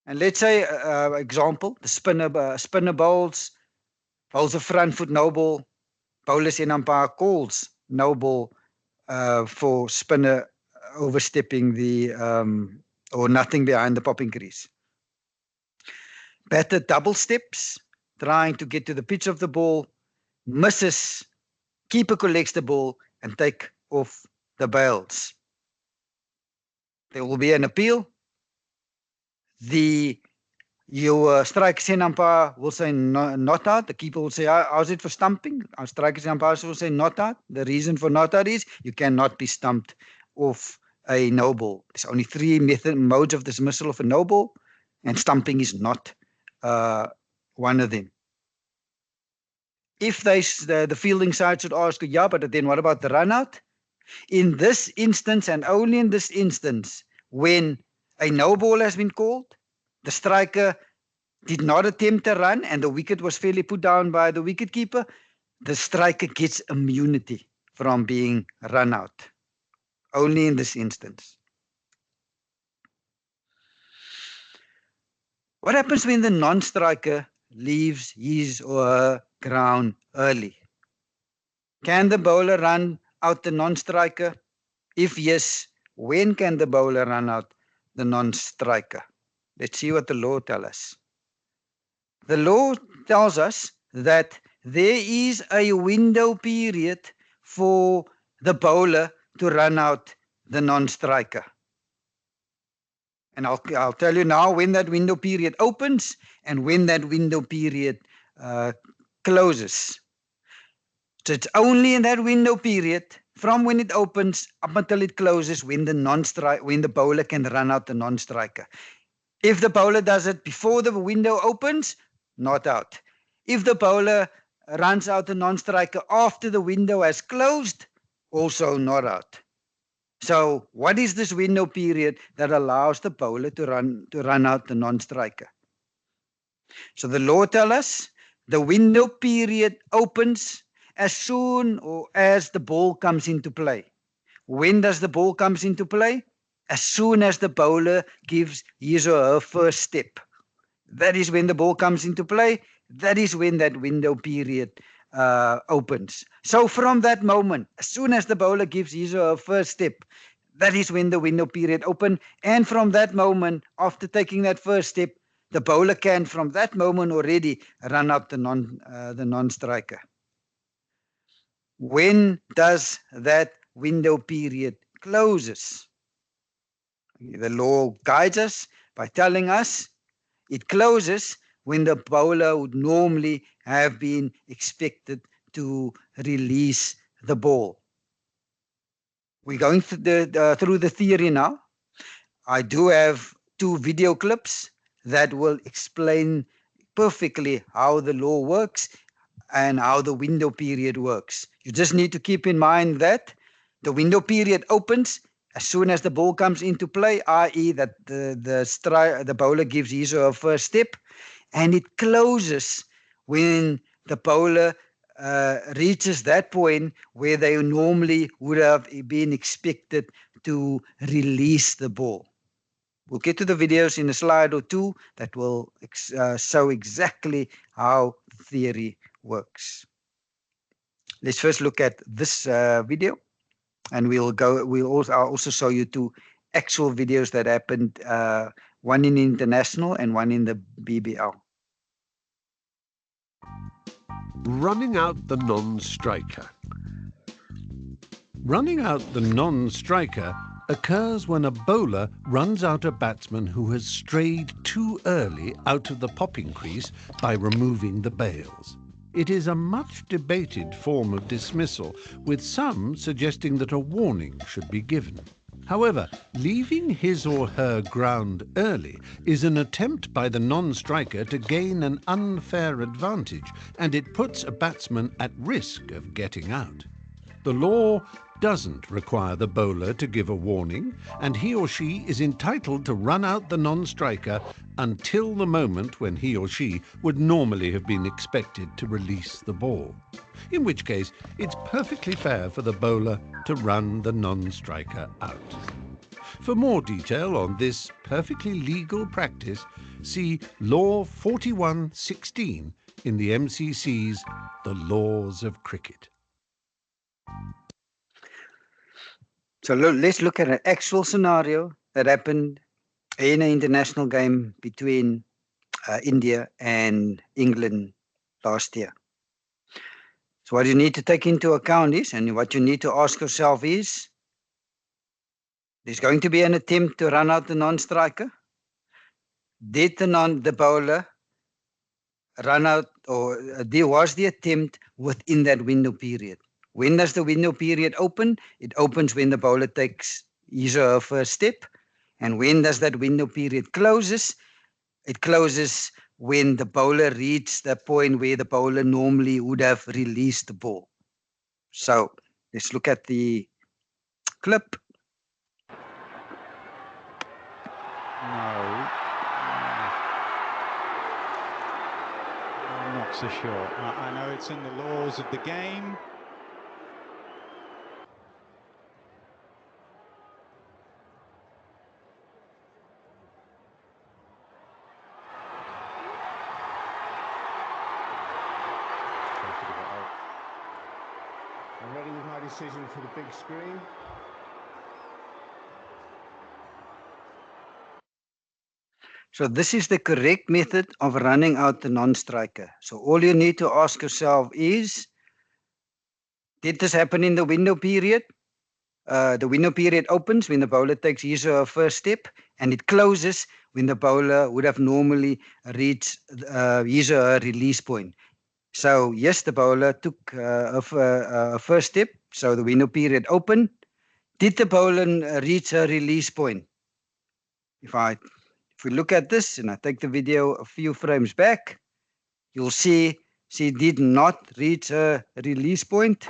and let's say, example, the spinner bowls a front foot no ball, bowlers in umpire calls no ball for spinner overstepping the or nothing behind the popping crease. Batter double steps, trying to get to the pitch of the ball, misses, keeper collects the ball and take off the bails. There will be an appeal. The Your strikers and umpire will say not out. The keeper will say, how's it for stumping? Our strikers and umpires will say not out. The reason for not out is you cannot be stumped off a no ball. There's only three modes of dismissal of a no ball, and stumping is not one of them. If the fielding side should ask, yeah, but then what about the run out? In this instance, and only in this instance, when a no ball has been called, the striker did not attempt a run and the wicket was fairly put down by the wicketkeeper, the striker gets immunity from being run out. Only in this instance. What happens when the non-striker leaves his or her ground early? Can the bowler run out the non-striker? If yes, when can the bowler run out the non-striker? Let's see what the law tells us. The law tells us that there is a window period for the bowler to run out the non-striker. And I'll tell you now when that window period opens and when that window period closes. So it's only in that window period from when it opens up until it closes when the bowler can run out the non-striker. If the bowler does it before the window opens, not out. If the bowler runs out the non-striker after the window has closed, also not out. So what is this window period that allows the bowler to run out the non-striker? So the law tells us the window period opens as soon as the ball comes into play. When does the ball comes into play? As soon as the bowler gives his or her first step. That is when the ball comes into play. That is when that window period opens. So from that moment, as soon as the bowler gives his or her first step, that is when the window period opens. And from that moment, after taking that first step, the bowler can, from that moment already, run out the non-striker. When does that window period closes? The law guides us by telling us it closes when the bowler would normally have been expected to release the ball. We're going through the theory now. I do have 2 video clips that will explain perfectly how the law works and how the window period works. You just need to keep in mind that the window period opens as soon as the ball comes into play, i.e. that the bowler gives his or her first step, and it closes when the bowler reaches that point where they normally would have been expected to release the ball. We'll get to the videos in a slide or 2 that will show exactly how the theory works. Let's first look at this video, and I'll also show you 2 actual videos that happened, one in international and one in the BBL. Running out the non-striker. Running out the non-striker occurs when a bowler runs out a batsman who has strayed too early out of the popping crease by removing the bails. It is a much debated form of dismissal, with some suggesting that a warning should be given. However, leaving his or her ground early is an attempt by the non-striker to gain an unfair advantage, and it puts a batsman at risk of getting out. The law doesn't require the bowler to give a warning, and he or she is entitled to run out the non-striker until the moment when he or she would normally have been expected to release the ball, in which case it's perfectly fair for the bowler to run the non-striker out. For more detail on this perfectly legal practice, see Law 4116 in the MCC's The Laws of Cricket. So let's look at an actual scenario that happened in an international game between India and England last year. So what you need to take into account is, and what you need to ask yourself is, there's going to be an attempt to run out the non-striker. did the bowler run out, or there was the attempt within that window period? When does the window period open? It opens when the bowler takes his or her first step. And when does that window period closes? It closes when the bowler reaches the point where the bowler normally would have released the ball. So let's look at the clip. No. I'm not so sure. I know it's in the laws of the game. I'm ready with my decision for the big screen. So this is the correct method of running out the non-striker. So all you need to ask yourself is, did this happen in the window period? The window period opens when the bowler takes his or her first step, and it closes when the bowler would have normally reached his or her release point. So yes, the bowler took a first step, so the window period opened. Did the bowler reach her release point? If we look at this, and I take the video a few frames back, you'll see she did not reach her release point.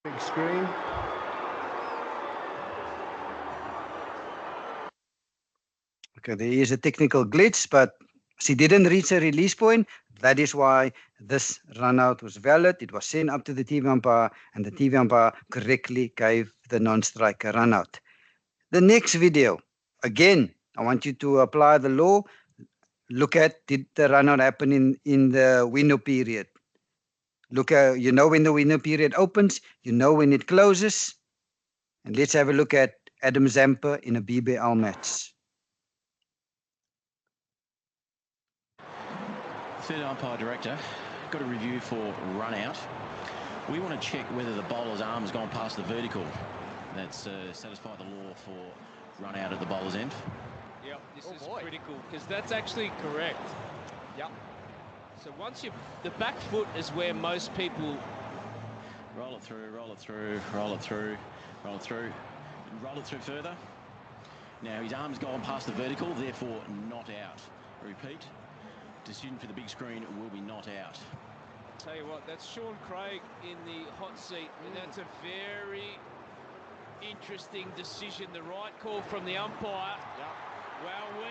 Big screen. Okay, there is a technical glitch, but she didn't reach her release point. That is why this run out was valid. It was sent up to the TV umpire, and the TV umpire correctly gave the non-striker run out. The next video, again, I want you to apply the law. Look at, did the run out happen in the window period? Look at, you know when the window period opens, you know when it closes. And let's have a look at Adam Zampa in a BBL match. Third umpire director, got a review for run out. We want to check whether the bowler's arm has gone past the vertical. That's satisfied the law for run out at the bowler's end. Yep, this is critical because that's actually correct. Yep. So once the back foot is where most people roll it through, roll it through, roll it through, roll it through, and roll it through further. Now his arm's gone past the vertical, therefore not out. Repeat. Decision for the big screen will be not out. Tell you what, that's Sean Craig in the hot seat, and that's a very interesting decision. The right call from the umpire. Yep. Well,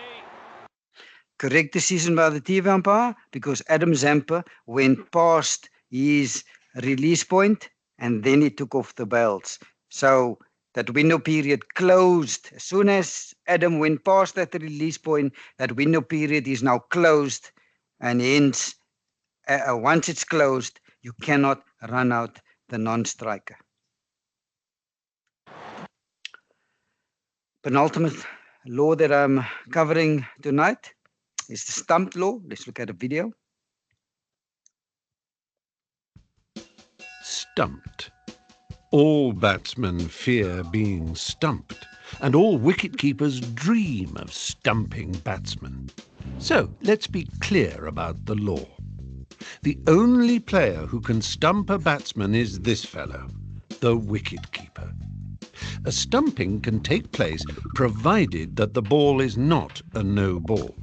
Correct decision by the TV umpire, because Adam Zampa went past his release point and then he took off the bails. So that window period closed. As soon as Adam went past that release point, that window period is now closed, and hence, once it's closed, you cannot run out the non-striker. Penultimate law that I'm covering tonight is the stumped law. Let's look at a video. Stumped. All batsmen fear being stumped, and all wicket-keepers dream of stumping batsmen. So let's be clear about the law. The only player who can stump a batsman is this fellow, the wicket-keeper. A stumping can take place provided that the ball is not a no ball.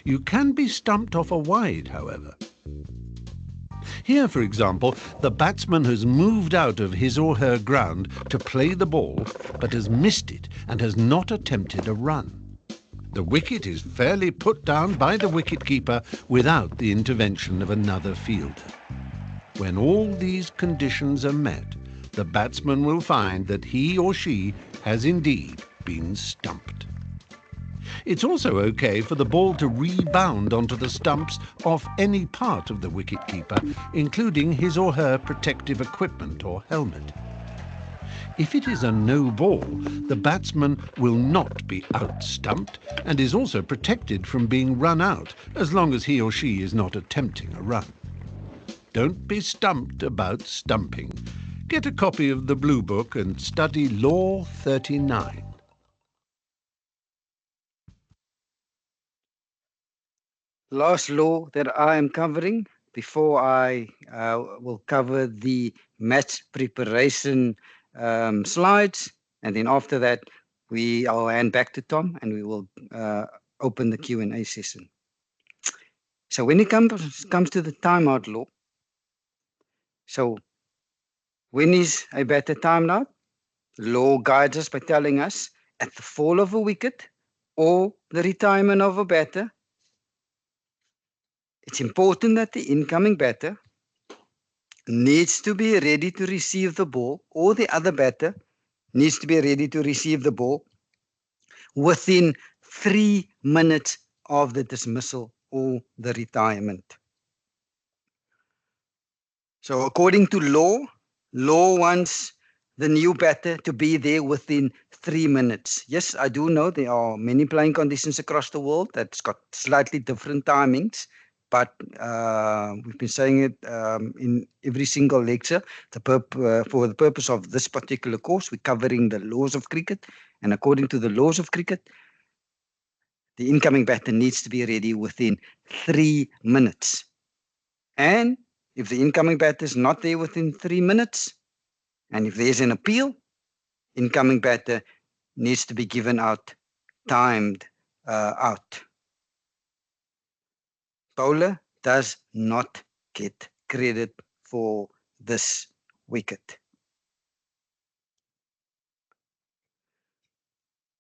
You can be stumped off a wide, however. Here, for example, the batsman has moved out of his or her ground to play the ball, but has missed it and has not attempted a run. The wicket is fairly put down by the wicket-keeper without the intervention of another fielder. When all these conditions are met, the batsman will find that he or she has indeed been stumped. It's also okay for the ball to rebound onto the stumps off any part of the wicket-keeper, including his or her protective equipment or helmet. If it is a no ball, the batsman will not be out-stumped and is also protected from being run out as long as he or she is not attempting a run. Don't be stumped about stumping. get a copy of the Blue Book and study Law 39. Last law that I am covering before I will cover the match preparation slides, and then after that I'll hand back to Tom and we will open the Q&A session. So when it comes to the timeout law, so when is a batter timed out? Law guides us by telling us at the fall of a wicket or the retirement of a batter, it's important that the incoming batter needs to be ready to receive the ball, or the other batter needs to be ready to receive the ball within 3 minutes of the dismissal or the retirement. So according to law wants the new batter to be there within 3 minutes. Yes, I do know there are many playing conditions across the world that's got slightly different timings, but we've been saying it in every single lecture. For the purpose of this particular course, we're covering the laws of cricket, and according to the laws of cricket, the incoming batter needs to be ready within 3 minutes. And if the incoming batter is not there within 3 minutes, and if there's an appeal, incoming batter needs to be given out, timed out. Bowler does not get credit for this wicket.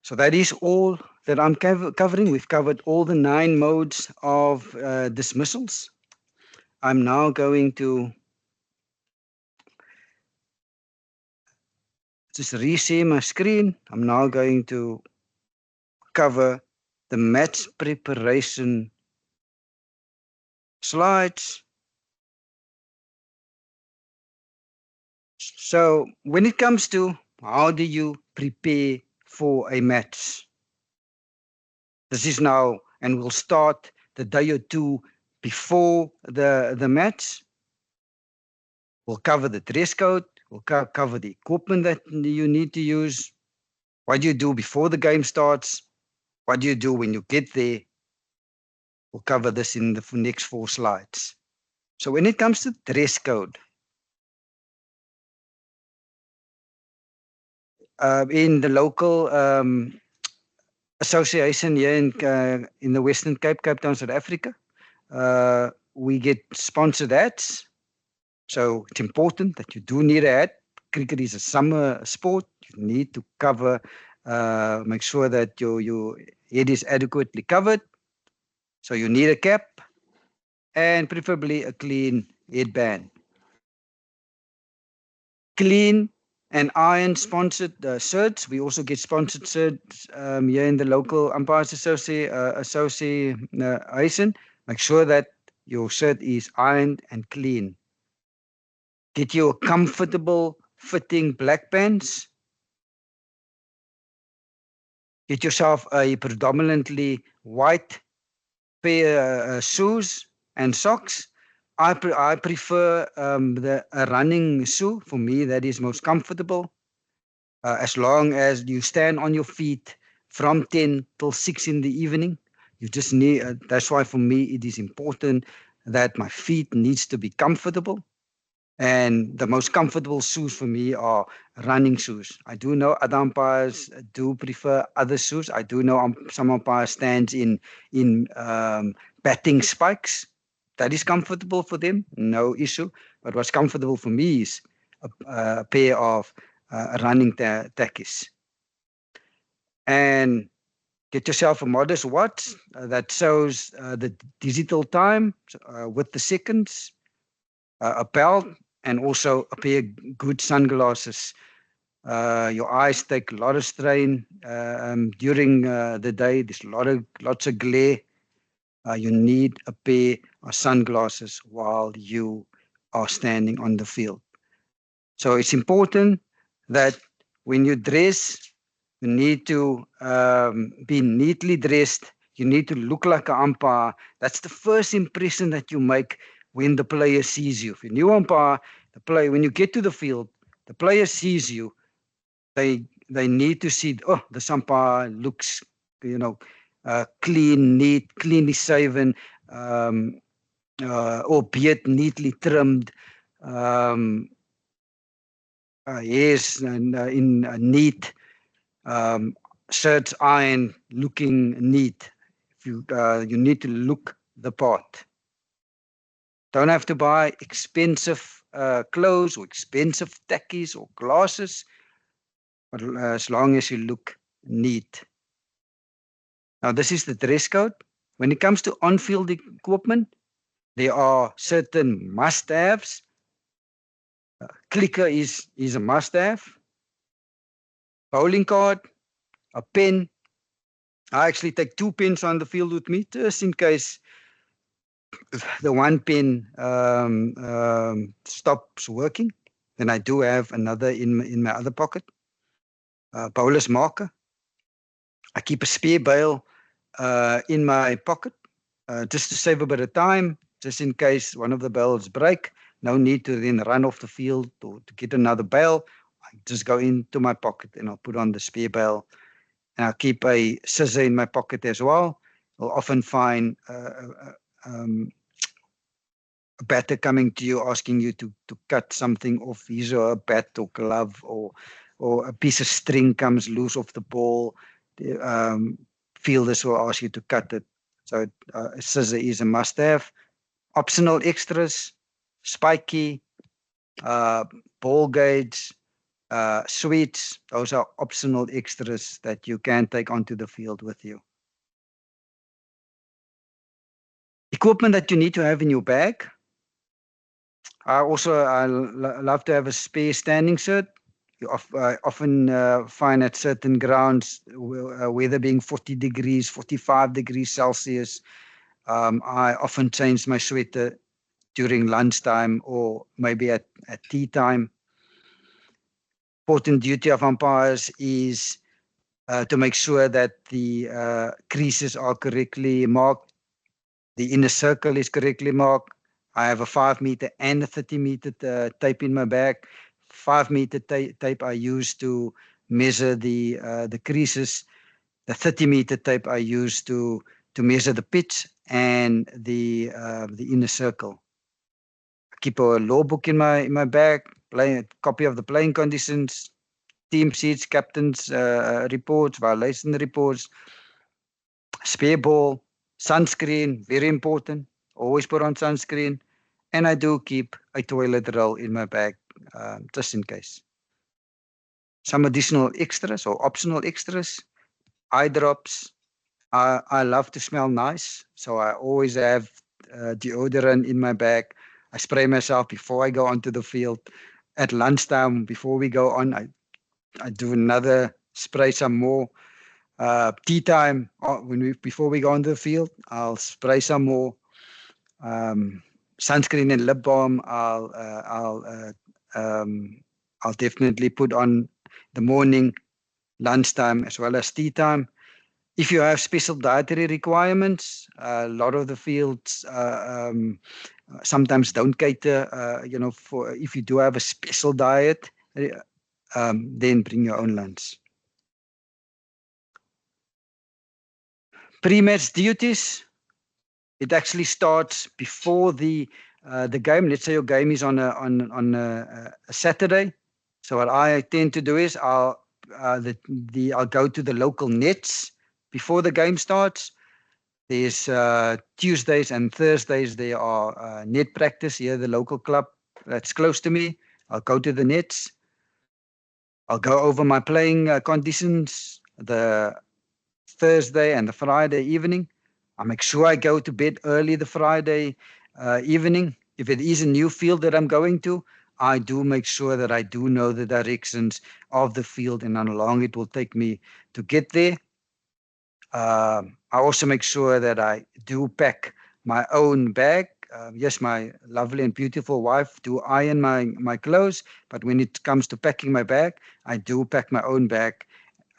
So that is all that I'm covering. We've covered all the 9 modes of dismissals. I'm now going to just reshare my screen. I'm now going to cover the match preparation slides. So when it comes to how do you prepare for a match, this is now, and we'll start the day or two before the match. We'll cover the dress code. We'll cover the equipment that you need to use. What do you do before the game starts? What do you do when you get there? We'll cover this in the next 4 slides. So when it comes to dress code, in the local association here in the Western Cape, Cape Town, South Africa, we get sponsored ads. So it's important that you do need an ad. Cricket is a summer sport. You need to cover, make sure that your head is adequately covered. So you need a cap and preferably a clean headband. Clean and iron sponsored shirts. We also get sponsored shirts here in the local Umpires Association. Make sure that your shirt is ironed and clean. Get you a comfortable fitting black pants. Get yourself a predominantly white pair of shoes and socks. I prefer a running shoe. For me, that is most comfortable. As long as you stand on your feet from 10 till 6 in the evening, you just need. That's why for me it is important that my feet needs to be comfortable. And the most comfortable shoes for me are running shoes. I do know other umpires do prefer other shoes. I do know some umpires stands in batting spikes. That is comfortable for them, no issue. But what's comfortable for me is a pair of running tackies. And get yourself a modest watch that shows the digital time with the seconds, a belt, and also a pair of good sunglasses. Your eyes take a lot of strain during the day. There's lots of glare. You need a pair of sunglasses while you are standing on the field. So it's important that when you dress, you need to be neatly dressed. You need to look like an umpire. That's the first impression that you make when the player sees you. If you're a new umpire, when you get to the field, the player sees you, they need to see, oh, the umpire looks, clean, neat, cleanly shaven, albeit neatly trimmed, yes, and in neat, shirts iron, looking neat. If you need to look the part. Don't have to buy expensive clothes or expensive tackies or glasses, but as long as you look neat. Now, this is the dress code. When it comes to on-field equipment, there are certain must-haves. Clicker is a must-have. Bowling card, a pen. I actually take 2 pens on the field with me, just in case the one pen stops working. Then I do have another in my other pocket. Bowler's marker. I keep a spare bail in my pocket just to save a bit of time, just in case one of the bails break. No need to then run off the field or to get another bail. I just go into my pocket and I'll put on the spare bail. And I'll keep a scissor in my pocket as well. You'll often find a batter coming to you asking you to cut something off his or a bat or glove, or a piece of string comes loose off the ball. The fielders will ask you to cut it. So a scissor is a must-have. Optional extras, spiky, ball gauge, sweets. Those are optional extras that you can take onto the field with you. Equipment that you need to have in your bag. I love to have a spare standing shirt. You often find at certain grounds, weather being 40 degrees, 45 degrees Celsius, I often change my sweater during lunchtime or maybe at tea time. Important duty of umpires is to make sure that the creases are correctly marked, the inner circle is correctly marked. I have a 5-meter and a 30-meter tape in my bag. 5-meter tape I use to measure the creases. The 30-meter tape I use to measure the pitch and the inner circle. I keep a law book in my bag, a copy of the playing conditions, team sheets, captain's reports, violation reports, spare ball, sunscreen, very important. Always put on sunscreen. And I do keep a toilet roll in my bag, just in case. Some additional extras or optional extras, eye drops. I love to smell nice, so I always have deodorant in my bag. I spray myself before I go onto the field. At lunchtime, before we go on, I do another spray, some more. Tea time, before we go onto the field, I'll spray some more. Sunscreen and lip balm, I'll definitely put on the morning, lunchtime, as well as tea time. If you have special dietary requirements, a lot of the fields sometimes don't cater. For if you do have a special diet, then bring your own lunch. Pre-match duties. It actually starts before the game. Let's say your game is on a Saturday. So what I tend to do is I'll go to the local nets before the game starts. There's Tuesdays and Thursdays there are net practice here, the local club that's close to me. I'll go to the nets. I'll go over my playing conditions the Thursday and the Friday evening. I make sure I go to bed early the Friday evening. If it is a new field that I'm going to, I do make sure that I do know the directions of the field and how long it will take me to get there. I also make sure that I do pack my own bag. Yes, my lovely and beautiful wife do iron my clothes, but when it comes to packing my bag, I do pack my own bag.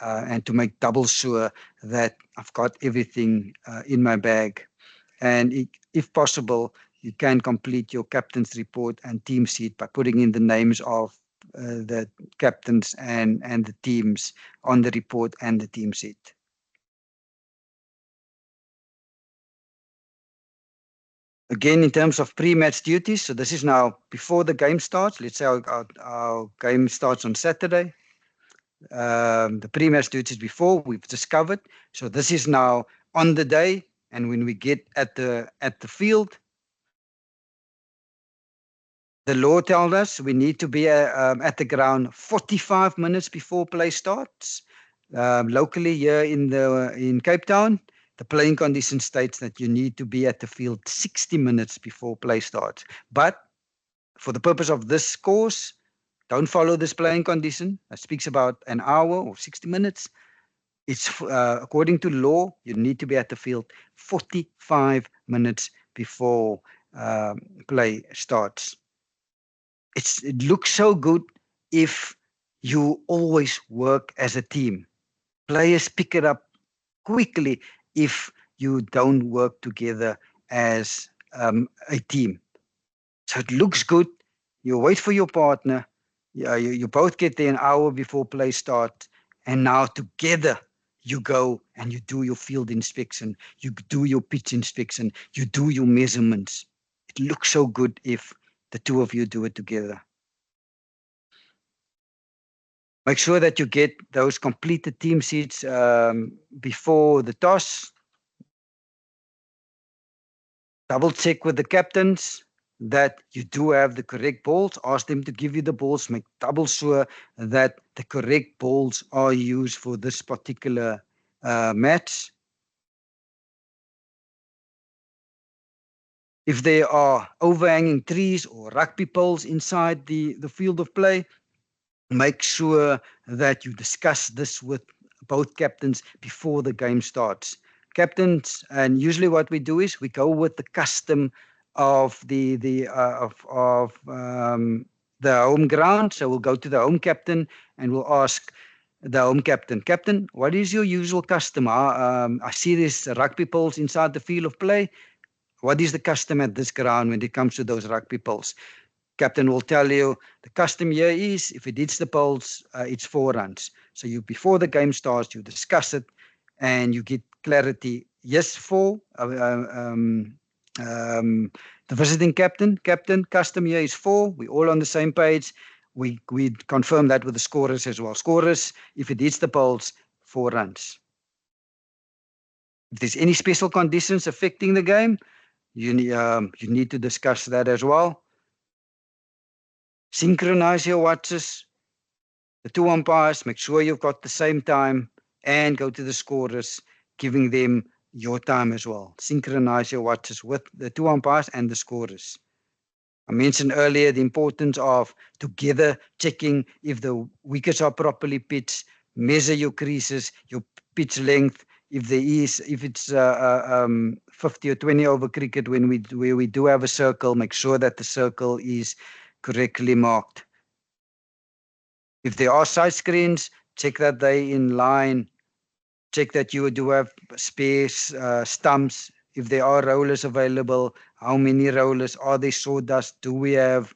And to make double sure that I've got everything in my bag. And if possible, you can complete your captain's report and team sheet by putting in the names of the captains and the teams on the report and the team sheet. Again, in terms of pre-match duties, so this is now before the game starts. Let's say our game starts on Saturday. The pre-match duties before we've discovered. So this is now on the day, and when we get at the field, the law tells us we need to be at the ground 45 minutes before play starts. Locally here in Cape Town, the playing condition states that you need to be at the field 60 minutes before play starts. But for the purpose of this course, don't follow this playing condition. It speaks about an hour or 60 minutes. It's according to law, you need to be at the field 45 minutes before play starts. It looks so good if you always work as a team. Players pick it up quickly if you don't work together as a team. So it looks good. You wait for your partner. You both get there an hour before play start. And now together you go and you do your field inspection. You do your pitch inspection. You do your measurements. It looks so good if the two of you do it together. Make sure that you get those completed team sheets before the toss. Double check with the captains that you do have the correct balls. Ask them to give you the balls. Make double sure that the correct balls are used for this particular match. If there are overhanging trees or rugby poles inside the field of play, make sure that you discuss this with both captains before the game starts. Captains, and usually what we do is we go with the custom of the home ground. So we'll go to the home captain and we'll ask the home captain, Captain, what is your usual custom? I see there's rugby poles inside the field of play. What is the custom at this ground when it comes to those rugby poles? Captain will tell you the custom here is if it hits the poles, it's 4 runs. So you before the game starts, you discuss it and you get clarity. Yes, 4. The visiting captain, custom here is 4. We're all on the same page. We confirm that with the scorers as well. Scorers, if it hits the poles, 4 runs. If there's any special conditions affecting the game, you need to discuss that as well. Synchronize your watches. The 2 umpires, make sure you've got the same time and go to the scorers, giving them your time as well. Synchronize your watches with the 2 umpires and the scorers. I mentioned earlier the importance of together checking if the wickets are properly pitched, measure your creases, your pitch length. If it's 50 or 20 over cricket, where we do have a circle, make sure that the circle is correctly marked. If there are side screens, check that they're in line. Check that you do have spare stumps. If there are rollers available, how many rollers? Are there sawdust? Do we have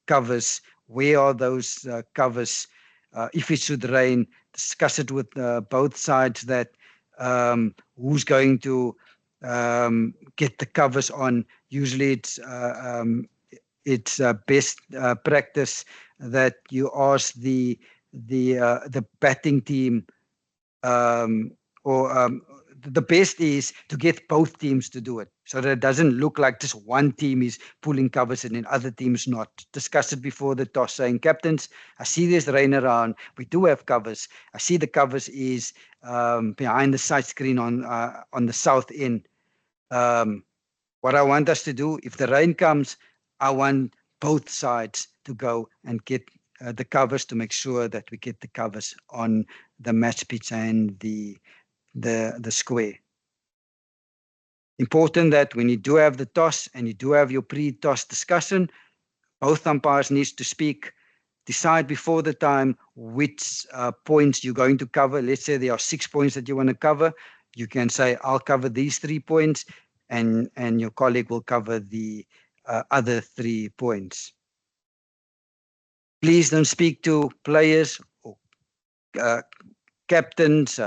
covers? Where are those covers? If it should rain, discuss it with both sides that who's going to get the covers on. Usually it's best practice that you ask the batting team the best is to get both teams to do it so that it doesn't look like just one team is pulling covers and then other teams not. Discuss it before the toss, saying, captains, I see there's rain around. We do have covers. I see the covers is behind the side screen on the south end. What I want us to do, if the rain comes, I want both sides to go and get the covers to make sure that we get the covers on the match pitch and the square. Important that when you do have the toss and you do have your pre-toss discussion, both umpires need to speak, decide before the time which points you're going to cover. Let's say there are 6 points that you want to cover. You can say, I'll cover these 3 points, and your colleague will cover the other 3 points. Please don't speak to players or captains,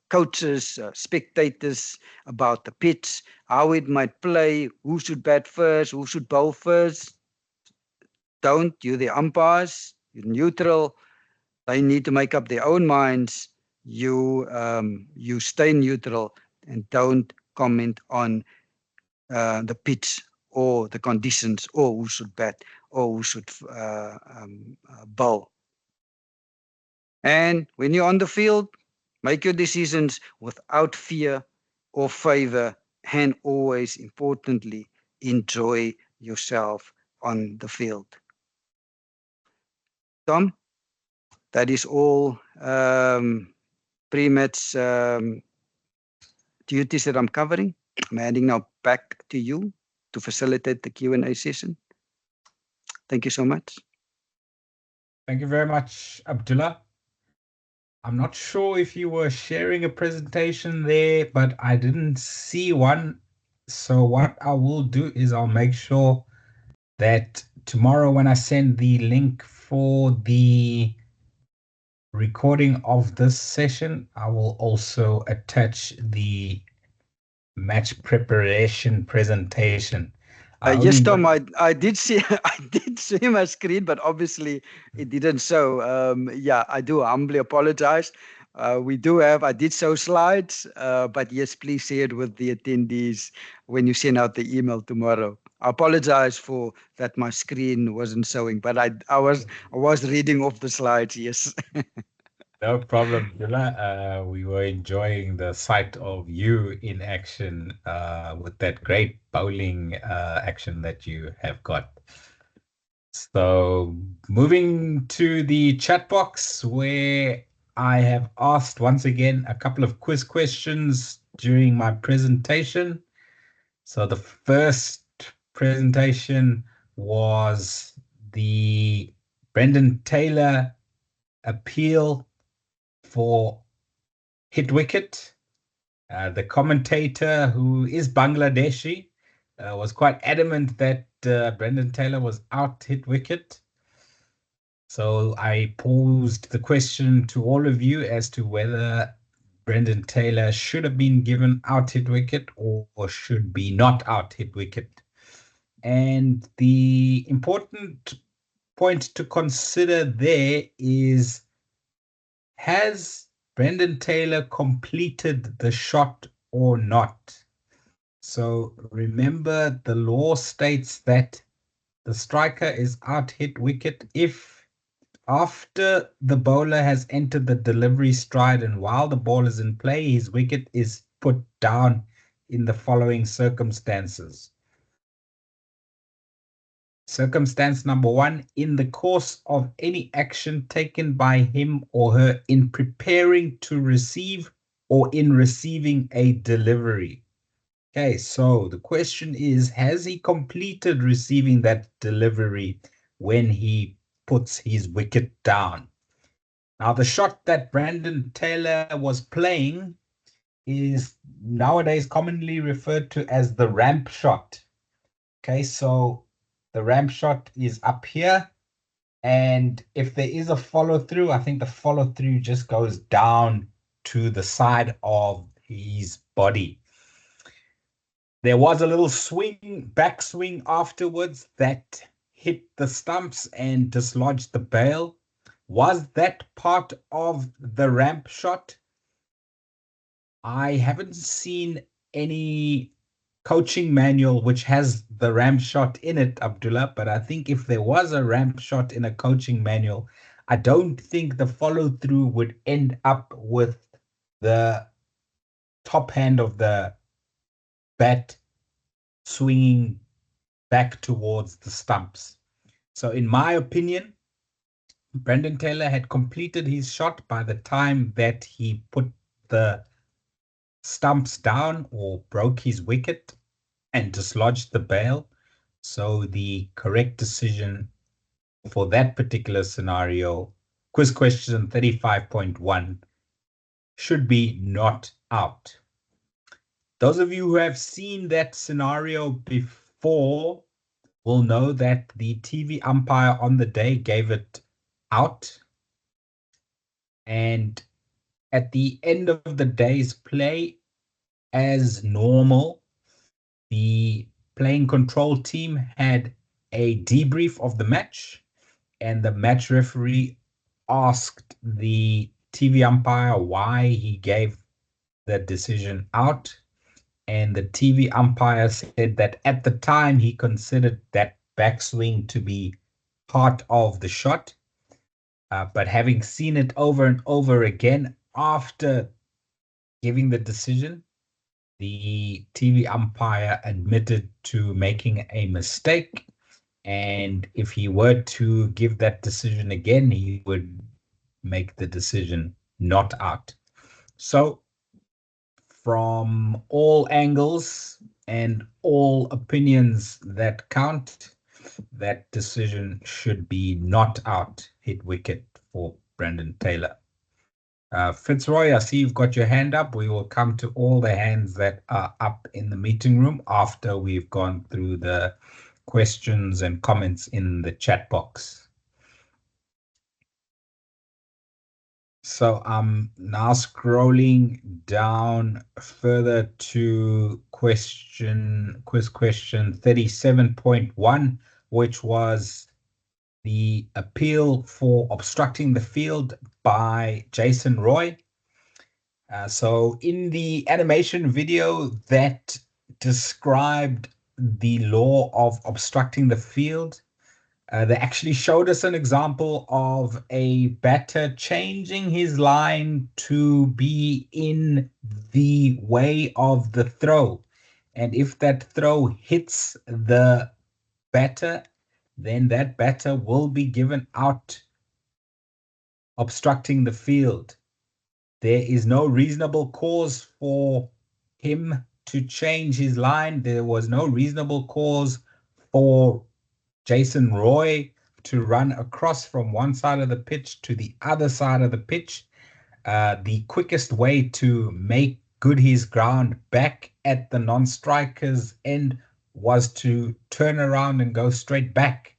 coaches, spectators about the pitch, how it might play, who should bat first, who should bowl first. Don't. You're the umpires, you're neutral. They need to make up their own minds. You stay neutral and don't comment on the pitch or the conditions or who should bat or who should bowl. And when you're on the field, make your decisions without fear or favor, and always importantly, enjoy yourself on the field. Tom, that is all pre-match duties that I'm covering. I'm handing now back to you to facilitate the Q&A session. Thank you so much. Thank you very much, Abdullah. I'm not sure if you were sharing a presentation there, but I didn't see one. So what I will do is I'll make sure that tomorrow when I send the link for the recording of this session, I will also attach the match preparation presentation. Yes, Tom, I did see my screen, but obviously it didn't show. Yeah, I do humbly apologize. I did show slides, but yes, please share it with the attendees when you send out the email tomorrow. I apologize for that my screen wasn't showing, but I was reading off the slides, yes. No problem, Dula. We were enjoying the sight of you in action with that great bowling action that you have got. So moving to the chat box where I have asked once again a couple of quiz questions during my presentation. So the first presentation was the Brendan Taylor appeal for hit wicket. The commentator, who is Bangladeshi, was quite adamant that Brendan Taylor was out hit wicket. So I posed the question to all of you as to whether Brendan Taylor should have been given out hit wicket or should be not out hit wicket. And the important point to consider there is, has Brendan Taylor completed the shot or not? So remember, the law states that the striker is out hit wicket if after the bowler has entered the delivery stride and while the ball is in play, his wicket is put down in the following circumstances. Circumstance number 1, in the course of any action taken by him or her in preparing to receive or in receiving a delivery. Okay, so the question is, has he completed receiving that delivery when he puts his wicket down? Now, the shot that Brendan Taylor was playing is nowadays commonly referred to as the ramp shot. Okay, so the ramp shot is up here, and if there is a follow-through, I think the follow-through just goes down to the side of his body. There was a little backswing afterwards that hit the stumps and dislodged the bail. Was that part of the ramp shot? I haven't seen any coaching manual which has the ramp shot in it, Abdullah, but I think if there was a ramp shot in a coaching manual, I don't think the follow-through would end up with the top hand of the bat swinging back towards the stumps. So in my opinion, Brendan Taylor had completed his shot by the time that he put the stumps down or broke his wicket and dislodged the bail. So the correct decision for that particular scenario, quiz question 35.1, should be not out. Those of you who have seen that scenario before will know that the TV umpire on the day gave it out. And at the end of the day's play, as normal, the playing control team had a debrief of the match, and the match referee asked the TV umpire why he gave the decision out. And the TV umpire said that at the time he considered that backswing to be part of the shot. But having seen it over and over again after giving the decision, the TV umpire admitted to making a mistake. And if he were to give that decision again, he would make the decision not out. So from all angles and all opinions that count, that decision should be not out, hit wicket for Brandon Taylor. Fitzroy, I see you've got your hand up. We will come to all the hands that are up in the meeting room after we've gone through the questions and comments in the chat box. So I'm now scrolling down further to quiz question 37.1, which was the appeal for obstructing the field by Jason Roy. So in the animation video that described the law of obstructing the field, they actually showed us an example of a batter changing his line to be in the way of the throw. And if that throw hits the batter, then that batter will be given out obstructing the field. There is no reasonable cause for him to change his line. There was no reasonable cause for Jason Roy to run across from one side of the pitch to the other side of the pitch. The quickest way to make good his ground back at the non-striker's end was to turn around and go straight back.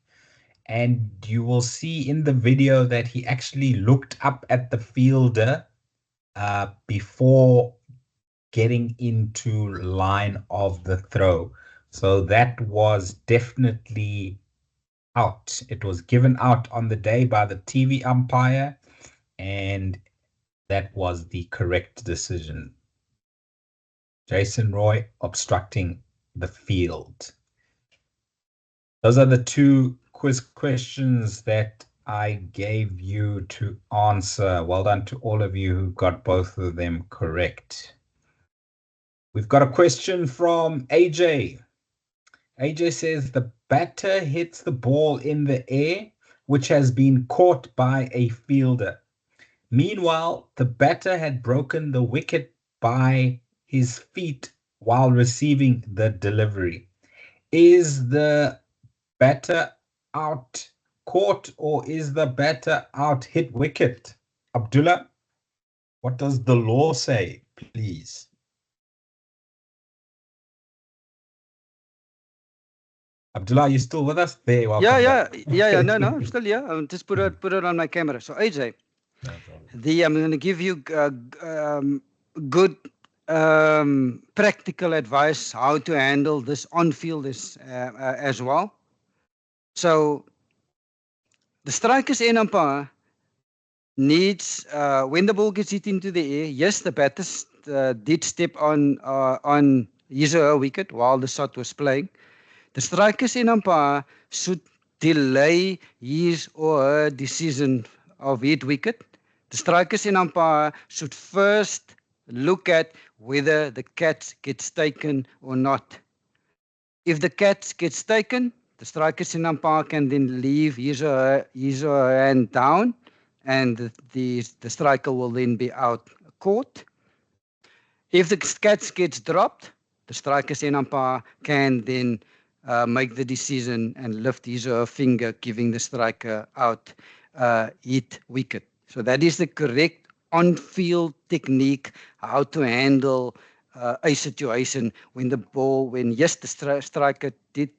And you will see in the video that he actually looked up at the fielder before getting into line of the throw. So that was definitely out. It was given out on the day by the TV umpire, and that was the correct decision. Jason Roy obstructing the field. Those are the two quiz questions that I gave you to answer. Well done to all of you who got both of them correct. We've got a question from AJ. AJ says the batter hits the ball in the air, which has been caught by a fielder. Meanwhile, the batter had broken the wicket by his feet while receiving the delivery. Is the batter out caught or is the batter out hit wicket? Abdullah, what does the law say, please? Abdullah, are you still with us? There, welcome yeah. No, I'm still here. I'll just put it on my camera. So AJ, I'm going to give you good practical advice how to handle this on field as well. So the striker's end umpire needs when the ball gets hit into the air. Yes, the batter did step on his or her wicket while the shot was playing. The striker's end umpire should delay his or her decision of hit wicket. The striker's end umpire should first look at whether the catch gets taken or not. If the catch gets taken, the striker's end umpire can then leave his or her hand down, and the striker will then be out caught. If the catch gets dropped, the striker's end umpire can then make the decision and lift his or her finger, giving the striker out hit wicket. So that is the correct on-field technique, how to handle a situation when the ball, when yes, the striker did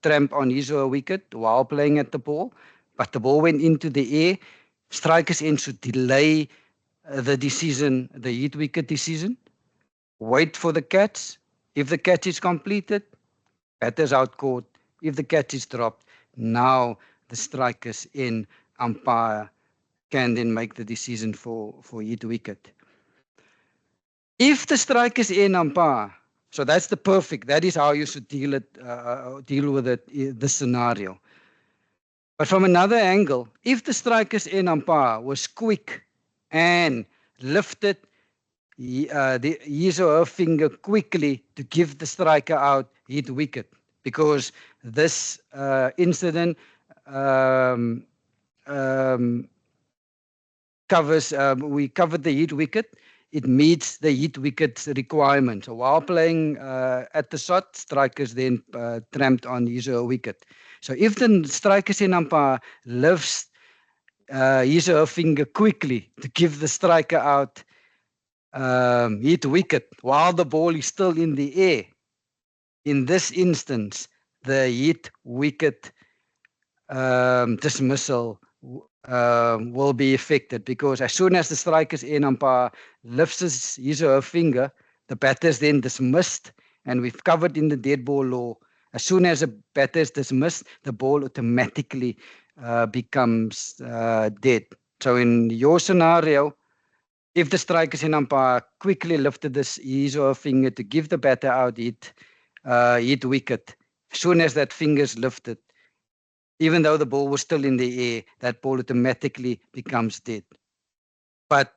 tramp on his or her wicket while playing at the ball, but the ball went into the air. Strikers end should delay the decision, the hit wicket decision. Wait for the catch. If the catch is completed, batters out caught. If the catch is dropped, now the strikers in umpire can then make the decision for hit wicket. If the strikers in umpire, so that's the perfect, that is how you should deal with it, the scenario. But from another angle, if the strikers in umpire was quick and lifted his or her finger quickly to give the striker out hit wicket, because this incident we covered the hit wicket. It meets the hit wicket requirement. So while playing at the shot, strikers then tramped on his or her wicket. So if the strikers in umpire lifts his or her finger quickly to give the striker out hit wicket while the ball is still in the air, in this instance, the hit wicket dismissal will be affected, because as soon as the striker's in umpire lifts his or her finger, the batter is then dismissed, and we've covered in the dead ball law, as soon as a batter is dismissed, the ball automatically becomes dead. So in your scenario, if the striker's in umpire quickly lifted his or her finger to give the batter out hit wicket, as soon as that finger is lifted, even though the ball was still in the air, that ball automatically becomes dead. But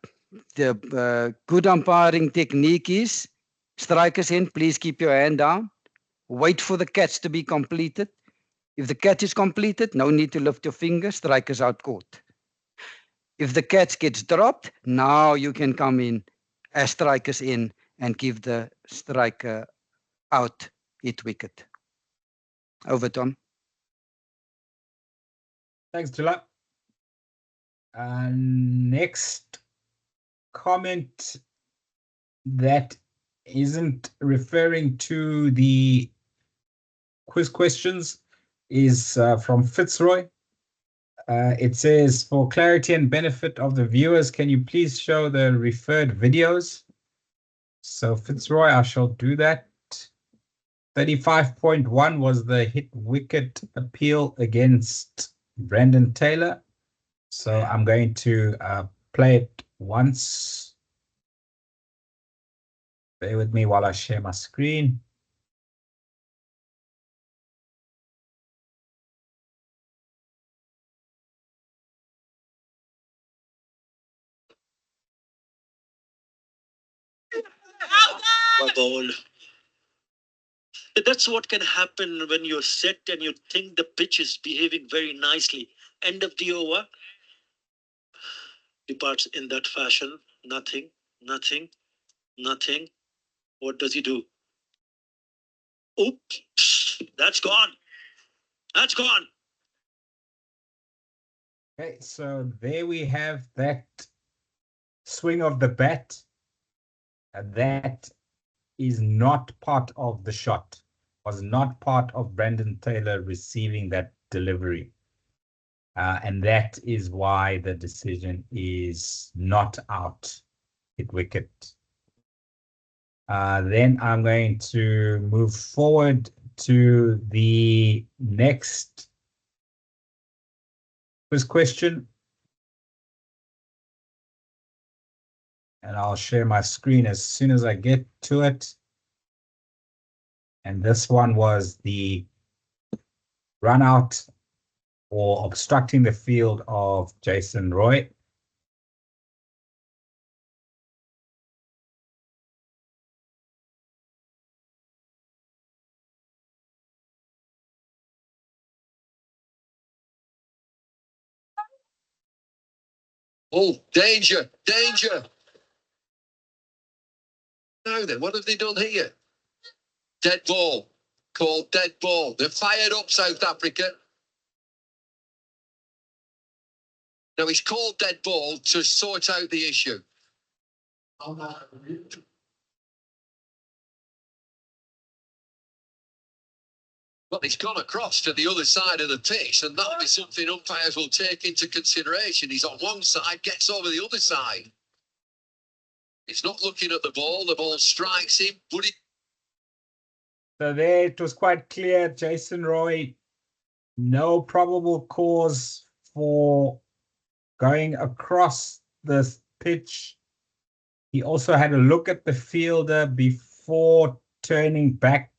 the good umpiring technique is, strikers in, please keep your hand down. Wait for the catch to be completed. If the catch is completed, no need to lift your finger, strikers out caught. If the catch gets dropped, now you can come in as strikers in and give the striker out hit wicket. Over, Tom. Thanks, Jula. Next comment that isn't referring to the quiz questions is from Fitzroy. It says, for clarity and benefit of the viewers, can you please show the referred videos? So Fitzroy, I shall do that. 35.1 was the hit wicket appeal against Brandon Taylor. So I'm going to play it once. Bear with me while I share my screen. Well ball. That's what can happen when you're set and you think the pitch is behaving very nicely. End of the over, departs in that fashion. Nothing, nothing, nothing. What does he do? Oops, that's gone. That's gone. Okay, so there we have that swing of the bat. That is not part of the shot, was not part of Brandon Taylor receiving that delivery. And that is why the decision is not out hit wicket. Then I'm going to move forward to the next quiz question. And I'll share my screen as soon as I get to it. And this one was the run out or obstructing the field of Jason Roy. Oh, danger, danger. Now then, what have they done here? Dead ball. Called dead ball. They're fired up, South Africa. Now he's called dead ball to sort out the issue. Well, he's gone across to the other side of the pitch, and that'll be something umpires will take into consideration. He's on one side, gets over the other side. He's not looking at the ball strikes him, but it... So there it was quite clear, Jason Roy, no probable cause for going across the pitch. He also had a look at the fielder before turning back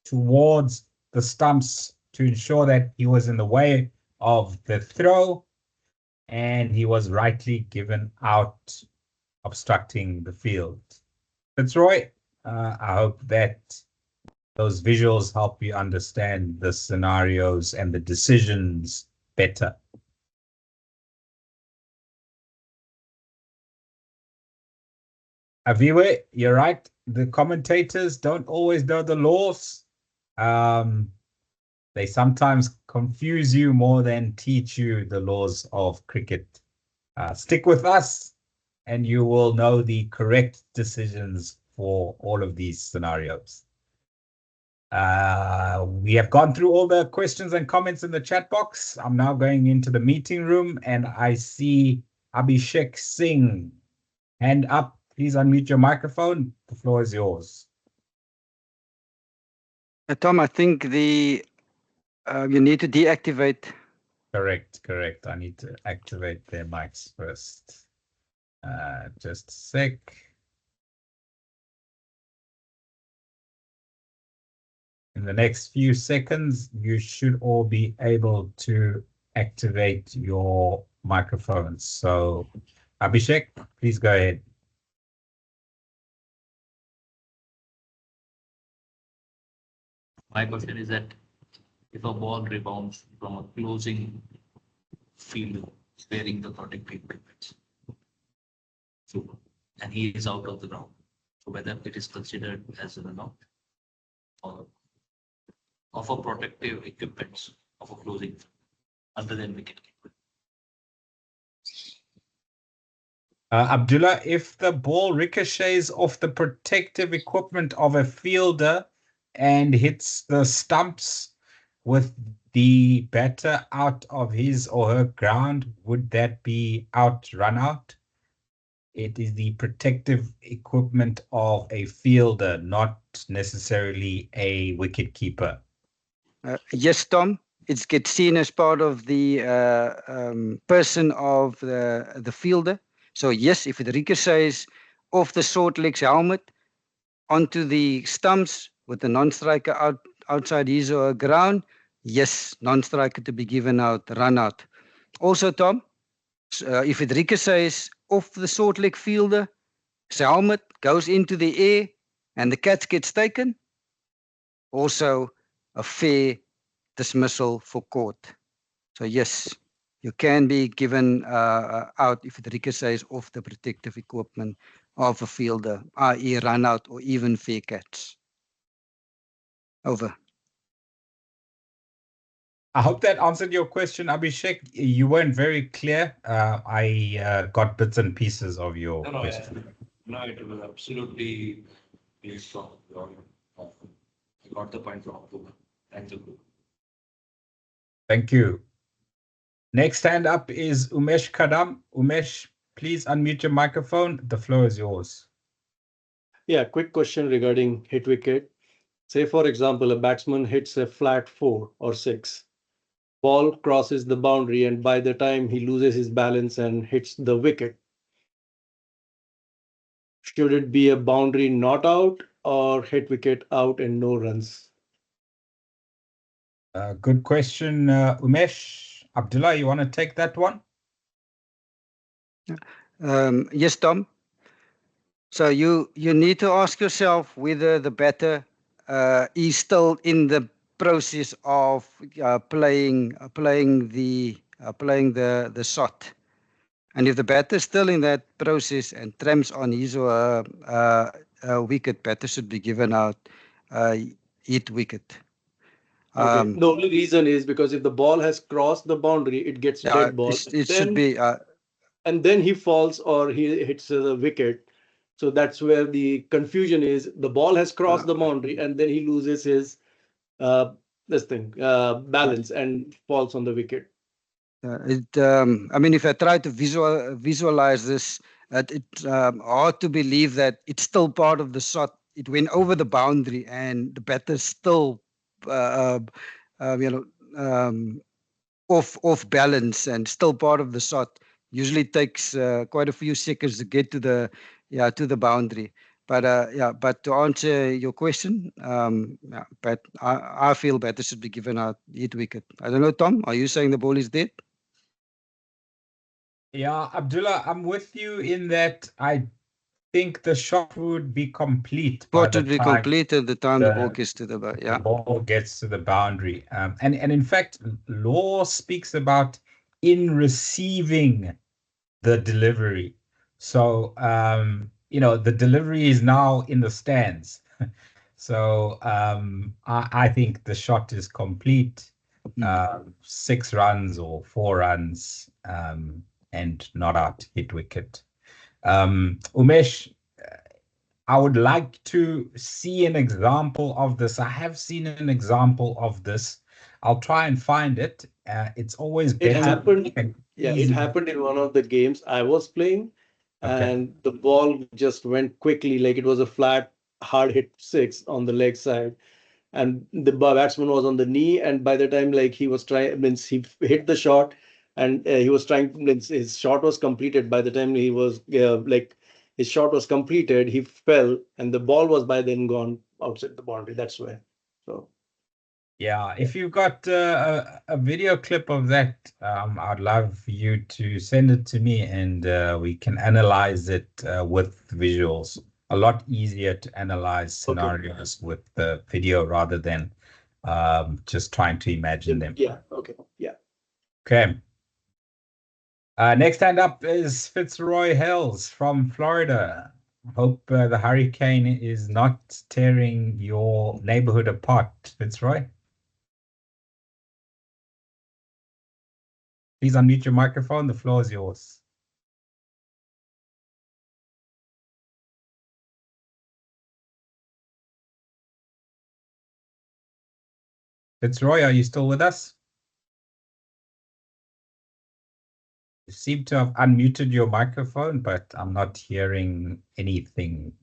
towards the stumps to ensure that he was in the way of the throw, and he was rightly given out, obstructing the field. Fitzroy, I hope that those visuals help you understand the scenarios and the decisions better. Aviwe, you're right. The commentators don't always know the laws. They sometimes confuse you more than teach you the laws of cricket. Stick with us and you will know the correct decisions for all of these scenarios. We have gone through all the questions and comments in the chat box. I'm now going into the meeting room and I see Abhishek Singh. Hand up, please unmute your microphone. The floor is yours. Tom, I think you need to deactivate. Correct. I need to activate their mics first. Just a sec. In the next few seconds, you should all be able to activate your microphones. So, Abhishek, please go ahead. My question is that if a ball rebounds from a closing field wearing the protective equipment, so, and he is out of the ground, so whether it is considered as a run-out or of a protective equipment of a closing field other than wicket keeper. Abdullah, if the ball ricochets off the protective equipment of a fielder and hits the stumps with the batter out of his or her ground, would that be out, run out? It is the protective equipment of a fielder, not necessarily a wicket keeper. Yes, Tom. It gets seen as part of the person of the fielder. So yes, if it ricochets off the short legs helmet onto the stumps with the non-striker outside his or her ground, yes, non-striker to be given out, run out. Also, Tom, if it ricochets off the short leg fielder, his helmet goes into the air and the catch gets taken, also a fair dismissal for court. So yes, you can be given out if it ricochets off the protective equipment of a fielder, i.e. run out or even fair catch. Over. I hope that answered your question, Abhishek. You weren't very clear. I got bits and pieces of your question. No, it was absolutely based on your. I got the point from October. Thank you. Thank you. Next hand up is Umesh Kadam. Umesh, please unmute your microphone. The floor is yours. Yeah, quick question regarding hit wicket. Say, for example, a batsman hits a flat 4 or 6. Ball crosses the boundary, and by the time he loses his balance and hits the wicket, should it be a boundary not out or hit wicket out and no runs? Good question, Umesh. Abdullah, you want to take that one? Yes, Tom. So you need to ask yourself whether the batter is still in the process of playing the shot, and if the batter is still in that process and tramps on his or her wicket, batter should be given out hit wicket. Okay. The only reason is because if the ball has crossed the boundary, it gets dead ball. It should be. And then he falls or he hits the wicket. So that's where the confusion is. The ball has crossed the boundary and then he loses his balance and falls on the wicket. I mean, if I try to visualize this, it's hard to believe that it's still part of the shot. It went over the boundary, and the batter still, uh, you know, off balance and still part of the shot. Usually takes quite a few seconds to get to the boundary. But to answer your question, but I feel batter should be given a hit wicket. I don't know, Tom. Are you saying the ball is dead? Yeah, Abdullah, I'm with you in that I think the shot would be complete by the time completed the time the ball gets to the ball gets to the boundary. And in fact, law speaks about in receiving the delivery. So the delivery is now in the stands. So I think the shot is complete. 6 runs or 4 runs and not out, hit wicket. Umesh, I would like to see an example of this. I have seen an example of this. I'll try and find it. It's always better. It happened in one of the games I was playing, and the ball just went quickly, like it was a flat, hard hit 6 on the leg side. And the batsman was on the knee, and by the time he was trying, means he hit the shot, and he was trying, means his shot was completed. By the time he was his shot was completed, he fell, and the ball was by then gone outside the boundary. That's where. So. Yeah, if you've got a video clip of that, I'd love you to send it to me, and we can analyze it with visuals. A lot easier to analyze scenarios with the video rather than just trying to imagine them. Yeah. Okay. Yeah. Okay. Next hand up is Fitzroy Hells from Florida. Hope the hurricane is not tearing your neighborhood apart, Fitzroy. Please unmute your microphone. The floor is yours. Fitzroy, are you still with us? You seem to have unmuted your microphone, but I'm not hearing anything.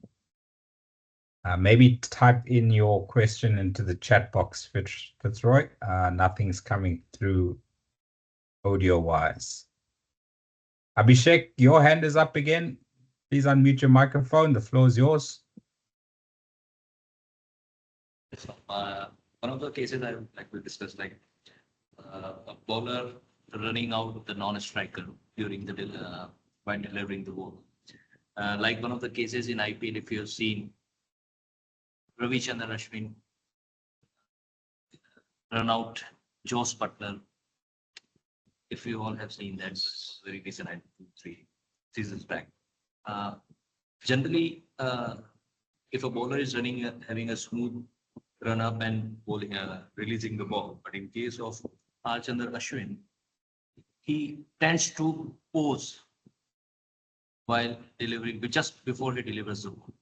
Maybe type in your question into the chat box, Fitzroy. Nothing's coming through audio-wise. Abhishek, your hand is up again. Please unmute your microphone. The floor is yours. One of the cases I would like to discuss, a bowler running out the non-striker during the while delivering the ball. Like one of the cases in IPL, if you've seen Ravichandran Ashwin run out Joss Butler. If you all have seen that, very recent, 3 seasons back. Generally, if a bowler is running, having a smooth run up and bowling, releasing the ball, but in case of Harchandra Ashwin, he tends to pause while delivering, just before he delivers the ball.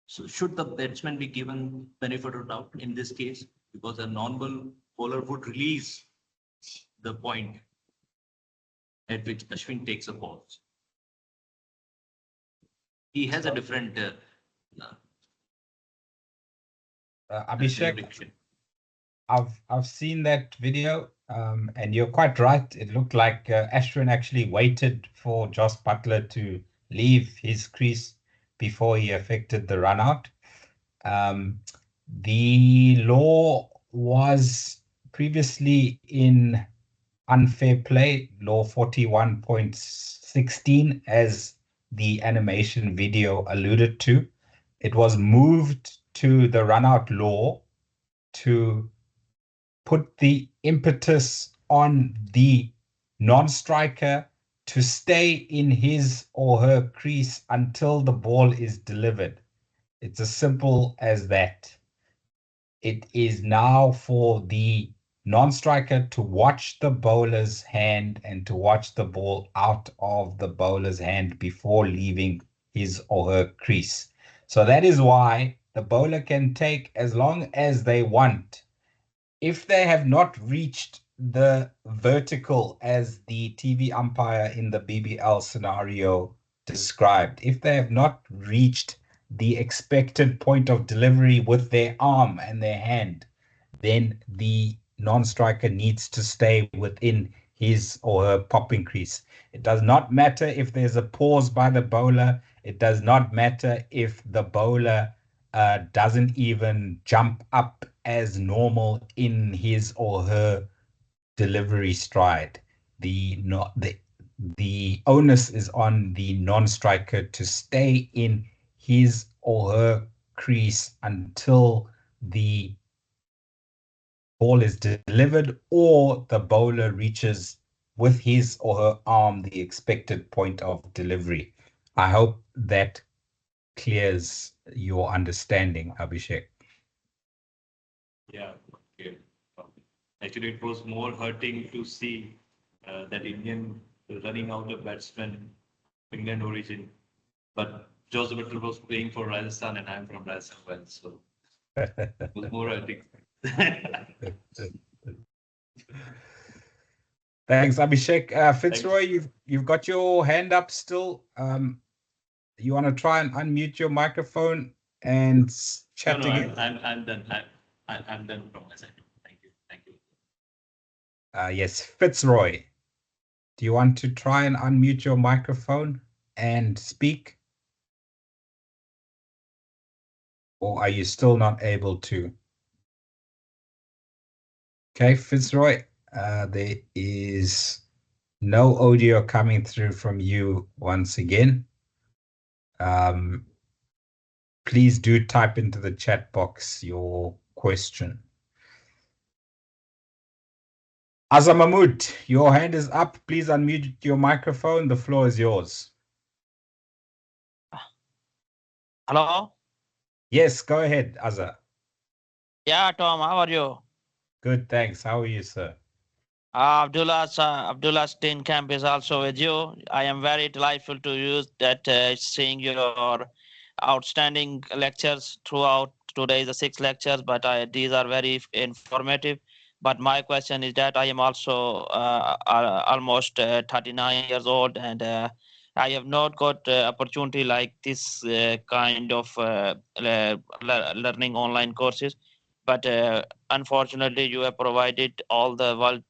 So should the batsman be given benefit of doubt in this case? Because a normal bowler would release the point at which Ashwin takes a pause. He has a different Abhishek, I've seen that video, and you're quite right. It looked like Ashwin actually waited for Joss Butler to leave his crease before he effected the run out. The law was previously in unfair play, law 41.16, as the animation video alluded to. It was moved to the run out law to put the impetus on the non-striker to stay in his or her crease until the ball is delivered. It's as simple as that. It is now for the non-striker to watch the bowler's hand and to watch the ball out of the bowler's hand before leaving his or her crease. So that is why the bowler can take as long as they want if they have not reached the vertical as the TV umpire in the BBL scenario described, if they have not reached the expected point of delivery with their arm and their hand, then the non-striker needs to stay within his or her popping crease. It does not matter if there's a pause by the bowler. It does not matter if the bowler doesn't even jump up as normal in his or her delivery stride. The onus is on the non-striker to stay in his or her crease until the ball is delivered or the bowler reaches with his or her arm the expected point of delivery. I hope that clears your understanding, Abhishek. Yeah, okay. Actually, it was more hurting to see that Indian running out of batsmen, England origin. But Joseph Butler was playing for Rajasthan and I'm from Rajasthan, well, so it was more hurting. Thanks, Abhishek. Fitzroy, you've got your hand up still. You want to try and unmute your microphone and chat again? I'm done. I'm done from my side. Thank you. Yes, Fitzroy. Do you want to try and unmute your microphone and speak? Or are you still not able to? Okay, Fitzroy, there is no audio coming through from you once again. Please do type into the chat box your question. Azam Mahmood, your hand is up. Please unmute your microphone. The floor is yours. Hello? Yes, go ahead, Azza. Yeah, Tom, how are you? Good, thanks. How are you, sir? Abdullah's Steenkamp is also with you. I am very delightful to you that seeing your outstanding lectures throughout. Today is the 6 lectures, but these are very informative. But my question is that I am also almost 39 years old, and I have not got opportunity like this kind of learning online courses. But unfortunately, you have provided all the world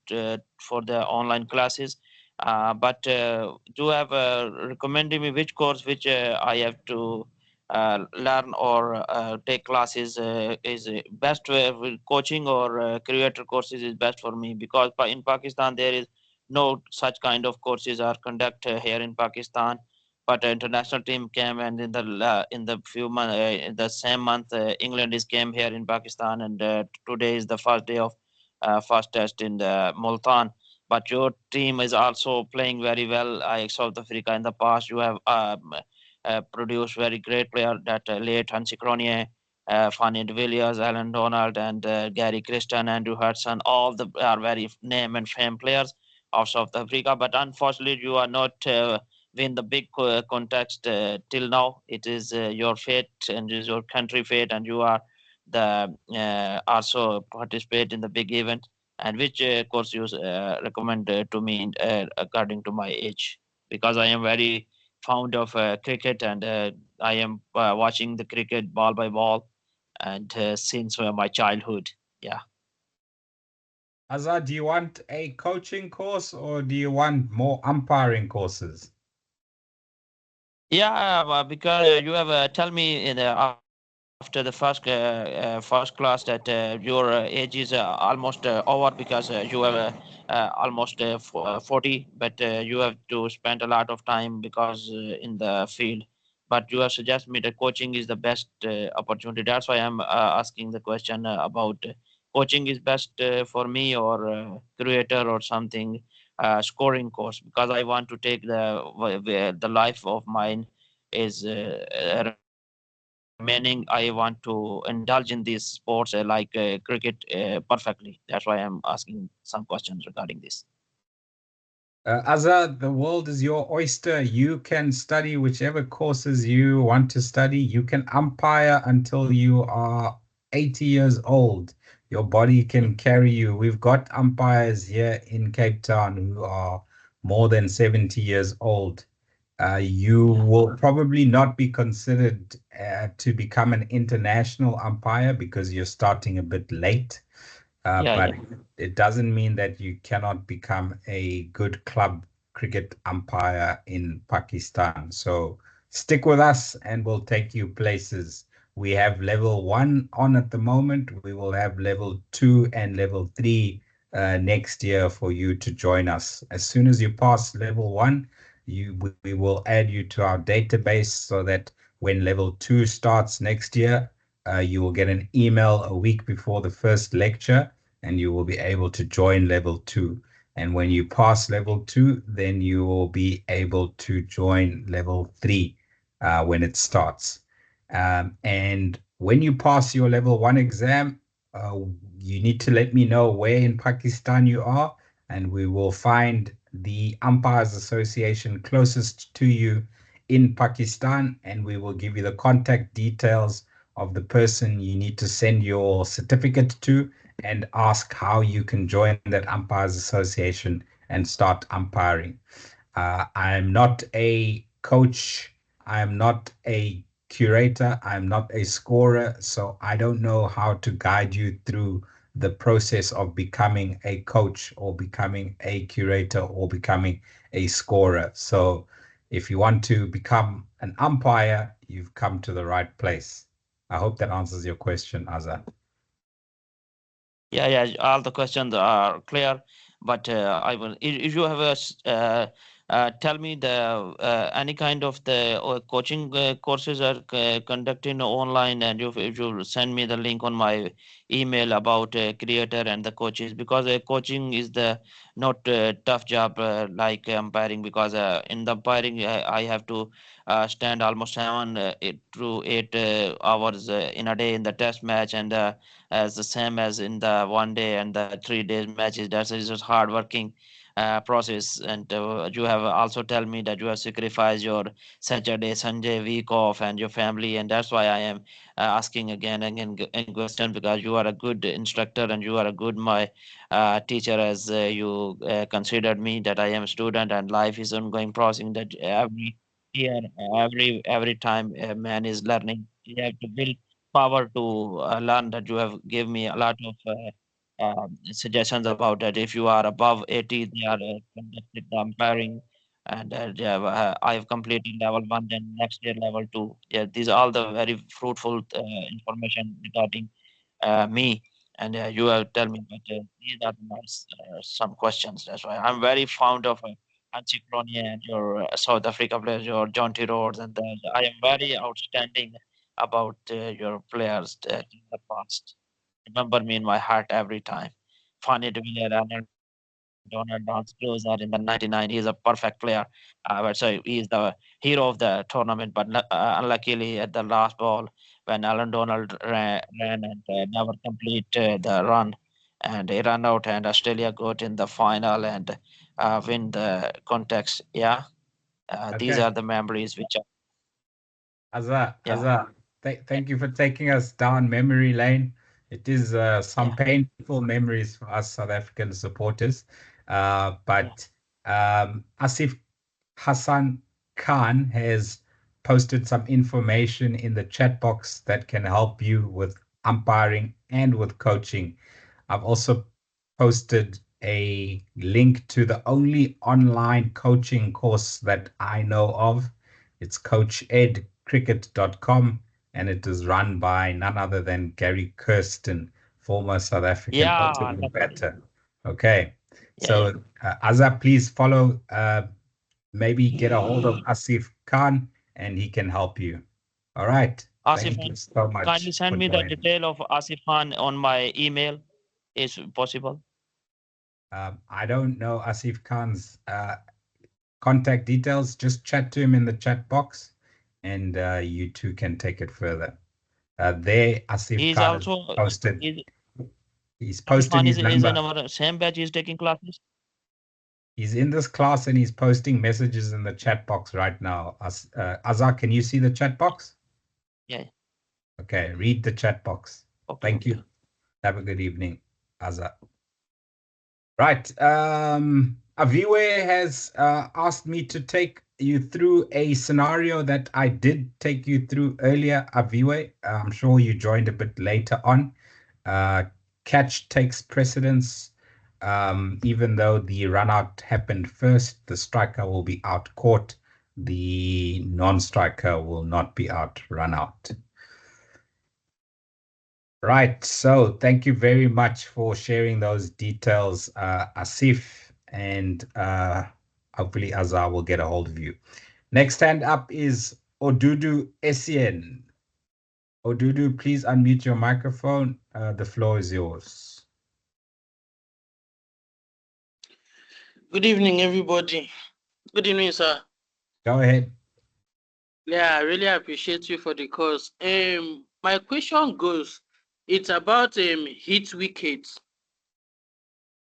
for the online classes. But do you have recommended me which course which I have to learn or take classes is best with coaching or creator courses is best for me, because in Pakistan there is no such kind of courses are conducted here in Pakistan. But international team came, and in the few months in the same month England is came here in Pakistan, and today is the first day of first test in the Multan. But your team is also playing very well. South Africa in the past you have produced very great player that late Hansi Cronje, Fanny de Villiers, Alan Donald, and Gary Christian, Andrew Hudson. All the are very name and fame players of South Africa. But unfortunately, you are not win the big context till now. It is your fate and is your country fate, and you are the also participate in the big event. And which course you recommend to me according to my age, because I am very fond of cricket, and I am watching the cricket ball by ball, and since my childhood. Yeah. Azza, do you want a coaching course or do you want more umpiring courses? Yeah, because you have tell me in after the first class that your age is almost over, because you have almost 40, but you have to spend a lot of time because in the field. But you have suggested me that coaching is the best opportunity. That's why I'm asking the question about coaching is best for me, or creator or something scoring course, because I want to take the life of mine is remaining. I want to indulge in these sports like cricket perfectly. That's why I'm asking some questions regarding this. Azza, the world is your oyster. You can study whichever courses you want to study. You can umpire until you are 80 years old. your body can carry you. We've got umpires here in Cape Town who are more than 70 years old. You will probably not be considered to become an international umpire because you're starting a bit late. But it doesn't mean that you cannot become a good club cricket umpire in Pakistan. So stick with us and we'll take you places. We have level 1 on at the moment. We will have level 2 and level 3 next year for you to join us. As soon as you pass level 1, we will add you to our database so that when level 2 starts next year, you will get an email a week before the first lecture and you will be able to join level 2. And when you pass level 2, then you will be able to join level 3 when it starts. And when you pass your level 1 exam, you need to let me know where in Pakistan you are, and we will find the Umpires Association closest to you in Pakistan, and we will give you the contact details of the person you need to send your certificate to and ask how you can join that Umpires Association and start umpiring. I'm not a coach. I'm not a curator. I'm not a scorer. So I don't know how to guide you through the process of becoming a coach or becoming a curator or becoming a scorer. So if you want to become an umpire, you've come to the right place. I hope that answers your question, Azza. Yeah, all the questions are clear, but I will. If you have tell me the any kind of the coaching courses are conducted online, and if you send me the link on my email about creator and the coaches, because coaching is the not tough job like umpiring, because in the umpiring I have to stand almost 7 to 8 hours in a day in the test match, and as the same as in the 1 day and the 3 days matches. That is just hard working process. And you have also tell me that you have sacrificed your Saturday, Sunday week off and your family, and that's why I am asking again and again in question, because you are a good instructor and you are a good my teacher, as you considered me that I am a student and life is ongoing process, that every year, every time a man is learning, you have to build power to learn. That you have given me a lot of suggestions about that. If you are above 80, they are conducted the umpiring, and I have completed level 1, then next year level 2. Yeah, these are all the very fruitful information regarding me, and you have tell me. But these are some questions. That's why I'm very fond of Antichronia and your South Africa players, your John T. Rhodes, and I am very outstanding about your players in the past. Remember me in my heart every time. Funny to be Donald Don's closer in the 99. He's a perfect player. But so he's the hero of the tournament. But unluckily, at the last ball, when Alan Donald ran and never complete the run, and he ran out, and Australia got in the final and win the contest. Yeah, these Okay. are the memories which are. Azza, thank you for taking us down memory lane. It is some painful memories for us South African supporters. But Asif Hassan Khan has posted some information in the chat box that can help you with umpiring and with coaching. I've also posted a link to the only online coaching course that I know of. It's coachedcricket.com, and it is run by none other than Gary Kirsten, former South African opening batter. Okay, so Azza, please follow, maybe get a hold of Asif Khan, and he can help you. All right, Asif thank you Khan, so kindly much send for me the joining. detail of Asif Khan on my email. Is possible? I don't know Asif Khan's contact details. Just chat to him in the chat box, and you two can take it further. There, Asif He's Khan has also posted. is He's Asif posted Khan his is in number. our same batch. He's taking classes. He's in this class and he's posting messages in the chat box right now. Azar, can you see the chat box? Yeah. Okay, read the chat box. Okay. Thank you. Have a good evening, Azza. Right. Aviwe has asked me to take you through a scenario that I did take you through earlier, Aviwe. I'm sure you joined a bit later on. Catch takes precedence. Even though the run out happened first, the striker will be out caught. The non-striker will not be out run out. Right. So thank you very much for sharing those details, Asif, and hopefully Azar will get a hold of you. Next hand up is Odudu Essien. Odudu, please unmute your microphone. The floor is yours. Good evening, everybody. Good evening, sir. Go ahead. Yeah, I really appreciate you for the course. My question goes, it's about hit wickets.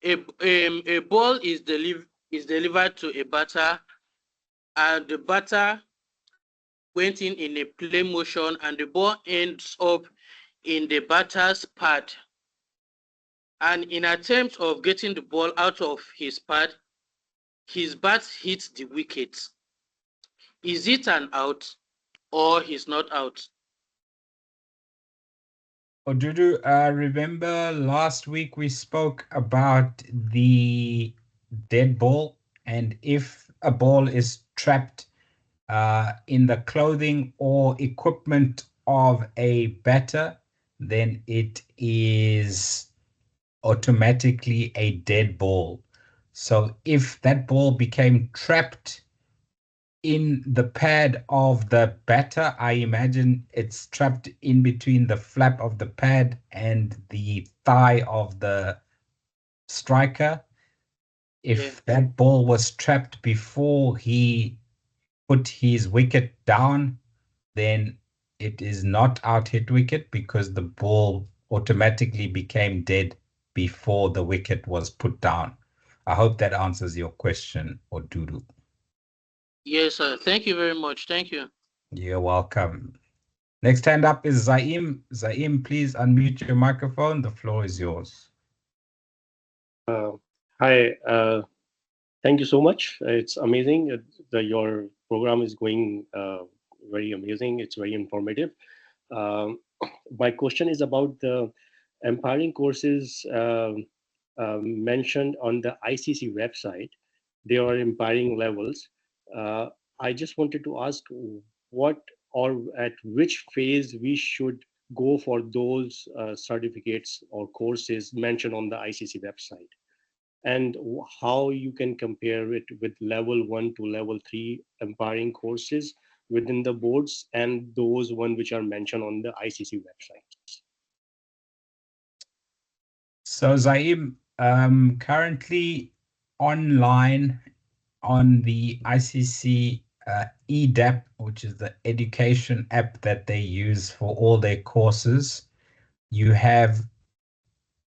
A ball is delivered to a batter, and the batter went in a play motion, and the ball ends up in the batter's pad. And in attempt of getting the ball out of his pad, his bat hits the wicket. Is it an out or he's not out? Odudu, remember last week we spoke about the dead ball, and if a ball is trapped in the clothing or equipment of a batter, then it is automatically a dead ball. So if that ball became trapped in the pad of the batter, I imagine it's trapped in between the flap of the pad and the thigh of the striker. If that ball was trapped before he put his wicket down, then it is not out hit wicket because the ball automatically became dead before the wicket was put down. I hope that answers your question, Odudu. Yes, sir. Thank you very much. Thank you. You're welcome. Next hand up is Zaim. Zaim, please unmute your microphone. The floor is yours. Hi. Thank you so much. It's amazing. Your program is going very amazing. It's very informative. My question is about the umpiring courses mentioned on the ICC website. There are umpiring levels. I just wanted to ask what or at which phase we should go for those certificates or courses mentioned on the ICC website, and how you can compare it with level 1 to level 3 umpiring courses within the boards and those one which are mentioned on the ICC website. So Zaim, currently online on the ICC EDAP, which is the education app that they use for all their courses, you have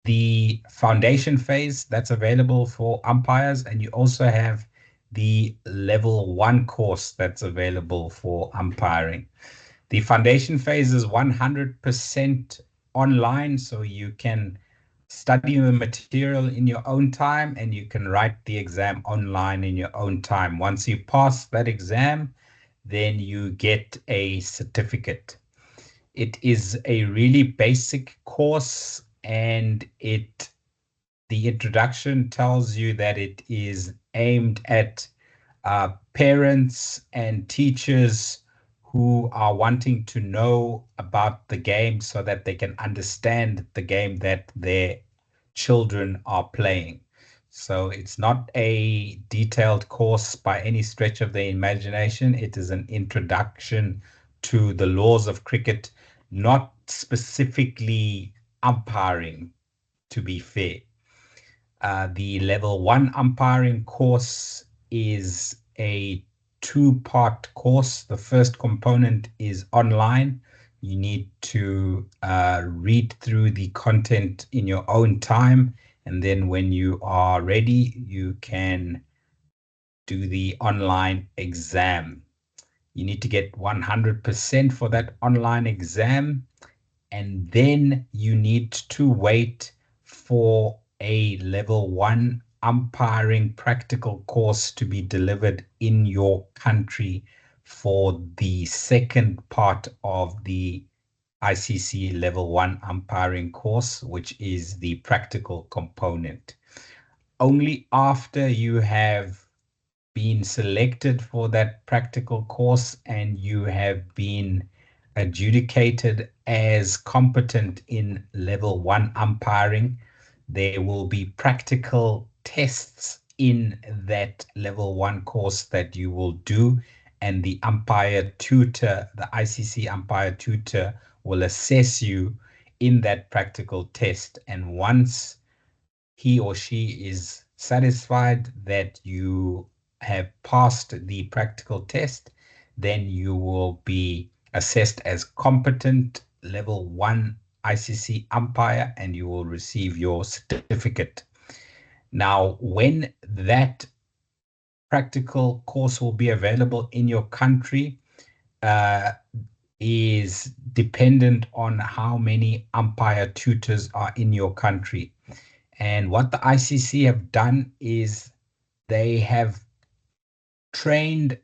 the foundation phase that's available for umpires, and you also have the level 1 course that's available for umpiring. The foundation phase is 100% online, so you can study the material in your own time and you can write the exam online in your own time. Once you pass that exam, then you get a certificate. It is a really basic course, and the introduction tells you that it is aimed at parents and teachers who are wanting to know about the game so that they can understand the game that their children are playing. So it's not a detailed course by any stretch of the imagination. It is an introduction to the laws of cricket, not specifically umpiring, to be fair. The level 1 umpiring course is a 2-part course. The first component is online. You need to read through the content in your own time, and then when you are ready, you can do the online exam. You need to get 100% for that online exam, and then you need to wait for a level 1 umpiring practical course to be delivered in your country for the second part of the ICC level 1 umpiring course, which is the practical component. Only after you have been selected for that practical course and you have been adjudicated as competent in level 1 umpiring, there will be practical tests in that level 1 course that you will do, and the umpire tutor, the ICC umpire tutor, will assess you in that practical test. And once he or she is satisfied that you have passed the practical test, then you will be assessed as competent level 1 ICC umpire and you will receive your certificate. Now, when that practical course will be available in your country is dependent on how many umpire tutors are in your country. And what the ICC have done is they have trained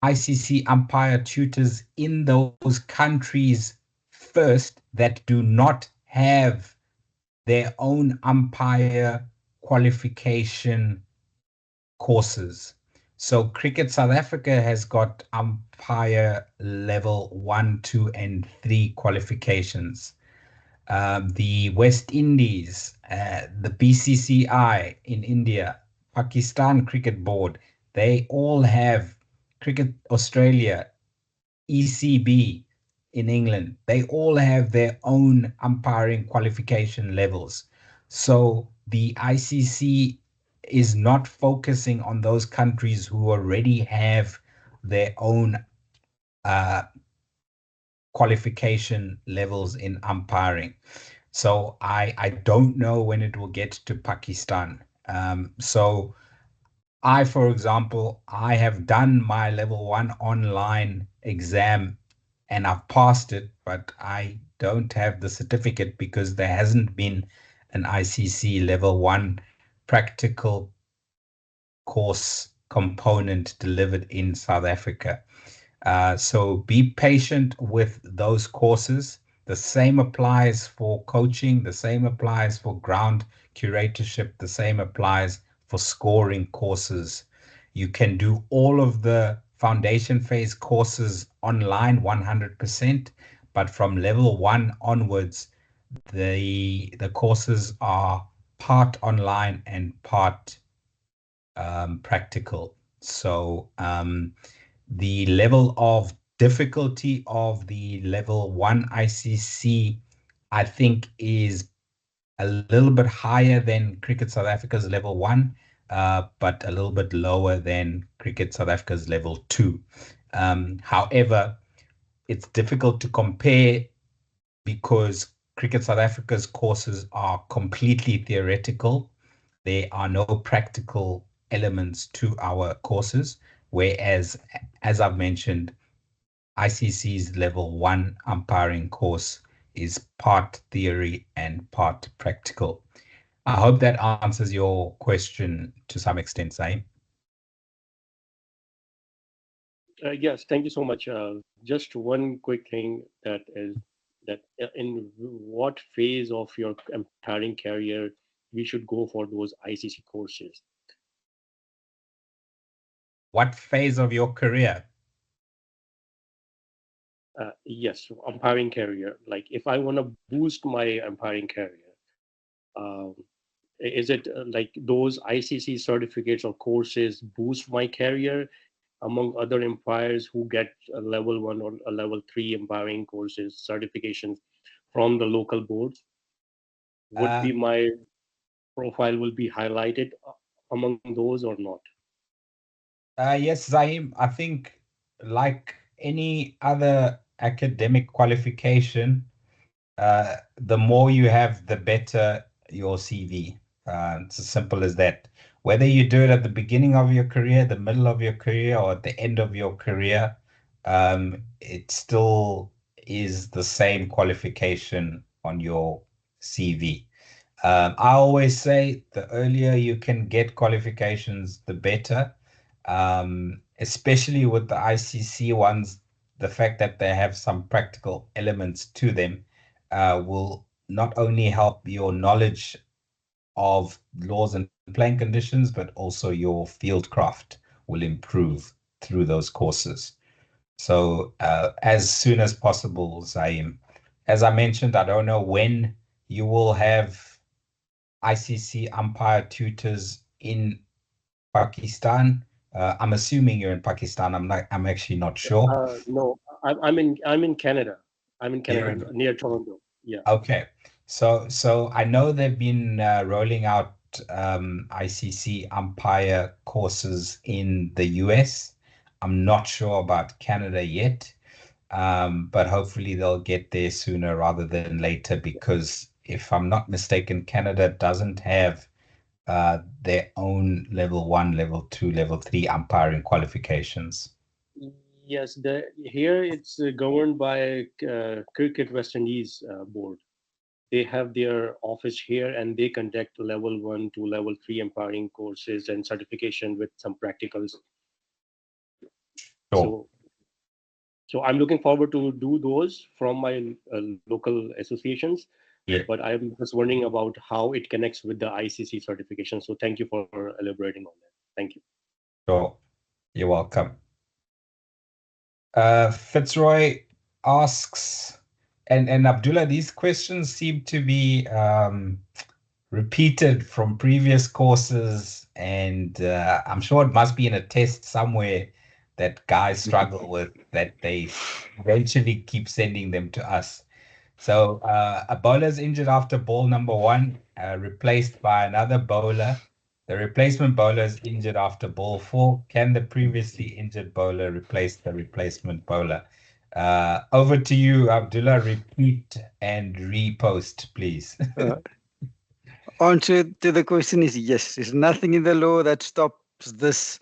ICC umpire tutors in those countries first that do not have their own umpire qualification courses. So Cricket South Africa has got umpire level 1, 2, and 3 qualifications. The West Indies, the BCCI in India, Pakistan Cricket Board, they all have Cricket Australia, ECB in England, they all have their own umpiring qualification levels. So the ICC is not focusing on those countries who already have their own qualification levels in umpiring. So I don't know when it will get to Pakistan. So I, for example, I have done my level 1 online exam and I've passed it, but I don't have the certificate because there hasn't been an ICC level 1 practical course component delivered in South Africa. So be patient with those courses. The same applies for coaching, the same applies for ground curatorship, the same applies for scoring courses. You can do all of the foundation phase courses online 100%, but from level 1 onwards, the courses are part online and part practical. So the level of difficulty of the level 1 ICC, I think, is a little bit higher than Cricket South Africa's level 1, but a little bit lower than Cricket South Africa's level 2. However, it's difficult to compare because Cricket South Africa's courses are completely theoretical. There are no practical elements to our courses, whereas, as I've mentioned, ICC's level 1 umpiring course is part theory and part practical. I hope that answers your question to some extent, Zaim. Yes, thank you so much. Just one quick thing that is that in what phase of your umpiring career we should go for those ICC courses? What phase of your career? Yes, umpiring career. Like if I want to boost my umpiring career, um, is it like those ICC certificates or courses boost my career among other umpires who get a level 1 or a level 3 umpiring courses certifications from the local boards? Would be my profile will be highlighted among those or not? Yes, Zaim, I think like any other academic qualification, the more you have, the better your CV. It's as simple as that. Whether you do it at the beginning of your career, the middle of your career, or at the end of your career, it still is the same qualification on your CV. I always say the earlier you can get qualifications, the better. Especially with the ICC ones, the fact that they have some practical elements to them will not only help your knowledge of laws and playing conditions, but also your field craft will improve through those courses. So as soon as possible, Zaim. As I mentioned, I don't know when you will have ICC umpire tutors in Pakistan. I'm assuming you're in Pakistan. I'm actually not sure. No, I'm in Canada. I'm in You're Canada near Toronto. Yeah. Okay. So I know they've been rolling out ICC umpire courses in the US. I'm not sure about Canada yet, but hopefully they'll get there sooner rather than later, because if I'm not mistaken, Canada doesn't have their own level 1, level 2, level 3 umpiring qualifications. Yes, here it's governed by Cricket West Indies board. They have their office here, and they conduct level 1 to level 3 umpiring courses and certification with some practicals. Sure. So I'm looking forward to do those from my local associations. Yeah. But I'm just wondering about how it connects with the ICC certification. So thank you for elaborating on that. Thank you. Sure. You're welcome. Fitzroy asks, and Abdullah, these questions seem to be repeated from previous courses, and I'm sure it must be in a test somewhere that guys struggle with, that they eventually keep sending them to us. So a bowler's injured after ball number 1, replaced by another bowler. The replacement bowler is injured after ball 4. Can the previously injured bowler replace the replacement bowler? Over to you, Abdullah. Repeat and repost, please. Answer to the question is yes. There's nothing in the law that stops this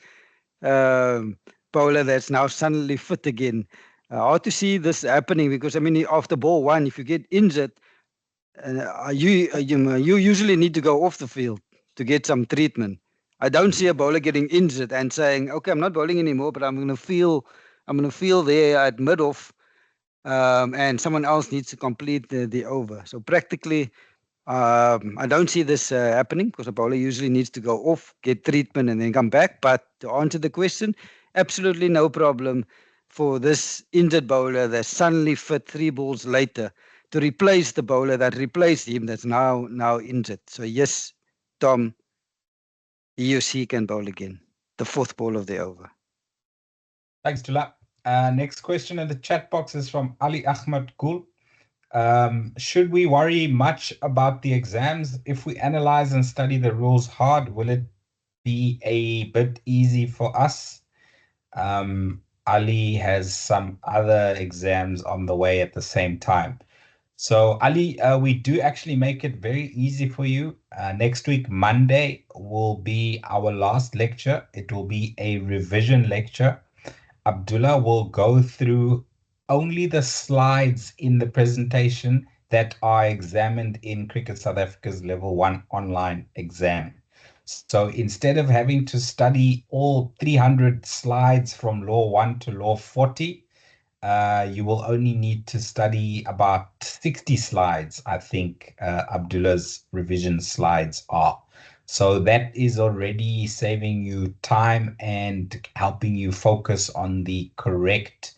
bowler that's now suddenly fit again. Hard to see this happening, because I mean, after ball 1, if you get injured, you usually need to go off the field to get some treatment. I don't see a bowler getting injured and saying, "Okay, I'm not bowling anymore, but I'm going to feel there at mid-off, and someone else needs to complete the over." So practically, I don't see this happening, because a bowler usually needs to go off, get treatment, and then come back. But to answer the question, absolutely no problem for this injured bowler that's suddenly fit 3 balls later to replace the bowler that replaced him that's now injured. So yes, Tom, he or she can bowl again, the 4th ball of the over. Thanks, Tula. Next question in the chat box is from Ali Ahmed Gul. Should we worry much about the exams? If we analyze and study the rules hard, will it be a bit easy for us? Ali has some other exams on the way at the same time. So Ali, we do actually make it very easy for you. Next week, Monday, will be our last lecture. It will be a revision lecture. Abdullah will go through only the slides in the presentation that are examined in Cricket South Africa's level 1 online exam. So instead of having to study all 300 slides from law 1 to law 40, you will only need to study about 60 slides, I think Abdullah's revision slides are. So that is already saving you time and helping you focus on the correct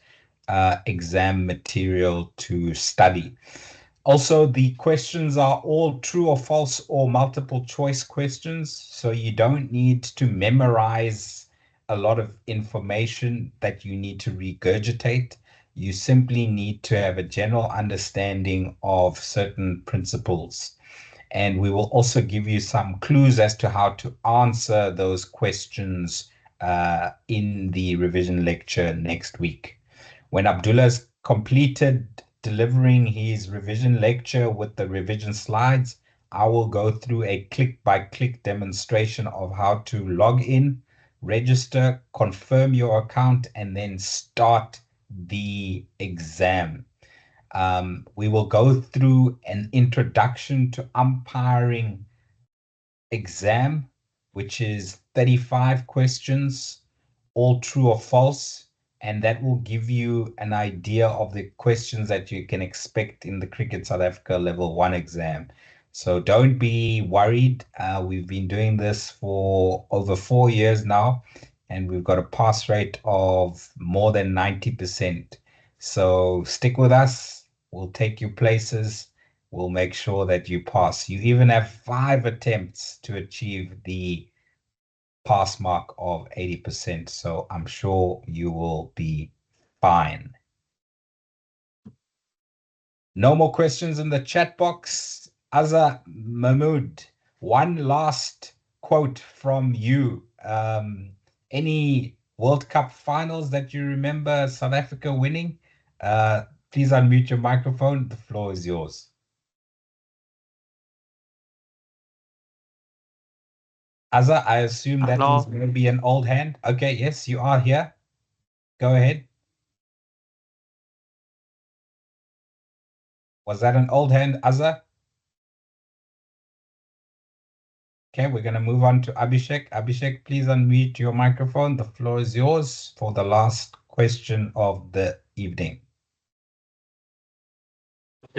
exam material to study. Also, the questions are all true or false or multiple choice questions, so you don't need to memorize a lot of information that you need to regurgitate. You simply need to have a general understanding of certain principles. And we will also give you some clues as to how to answer those questions in the revision lecture next week. When Abdullah's completed delivering his revision lecture with the revision slides, I will go through a click-by-click demonstration of how to log in, register, confirm your account, and then start the exam. We will go through an introduction to umpiring exam, which is 35 questions, all true or false, and that will give you an idea of the questions that you can expect in the Cricket South Africa Level 1 exam. So don't be worried. We've been doing this for over 4 years now, and we've got a pass rate of more than 90%. So stick with us. We'll take you places. We'll make sure that you pass. You even have 5 attempts to achieve the pass mark of 80%. So I'm sure you will be fine. No more questions in the chat box. Azza Mahmood, one last quote from you. Any World Cup finals that you remember South Africa winning? Please unmute your microphone. The floor is yours. Azza, I assume that is maybe an old hand. Okay, yes, you are here. Go ahead. Was that an old hand, Azza? Okay, we're going to move on to Abhishek. Abhishek, please unmute your microphone. The floor is yours for the last question of the evening.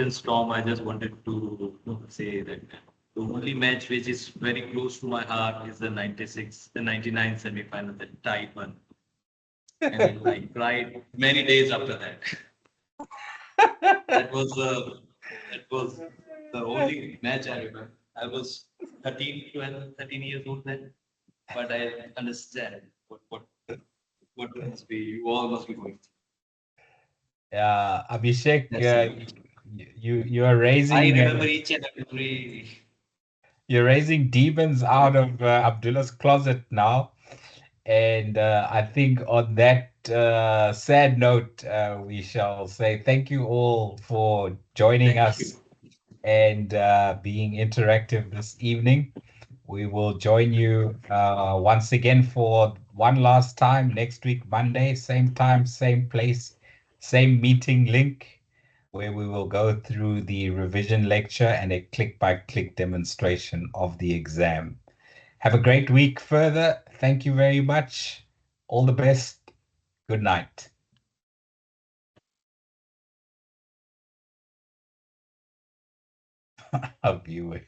Storm, I just wanted to say that the only match which is very close to my heart is the 99 semi-final, the tied one. And I cried many days after that. That was the only match I remember. I was 13 years old then, but I understand what must be, you all must be going through. Abhishek, you are raising. I remember each and every. You're raising demons out of Abdullah's closet now, and I think on that sad note, we shall say thank you all for joining us and being interactive this evening. We will join you once again for one last time next week, Monday, same time, same place, same meeting link, where we will go through the revision lecture and a click-by-click demonstration of the exam. Have a great week further. Thank you very much. All the best. Good night. I'll be with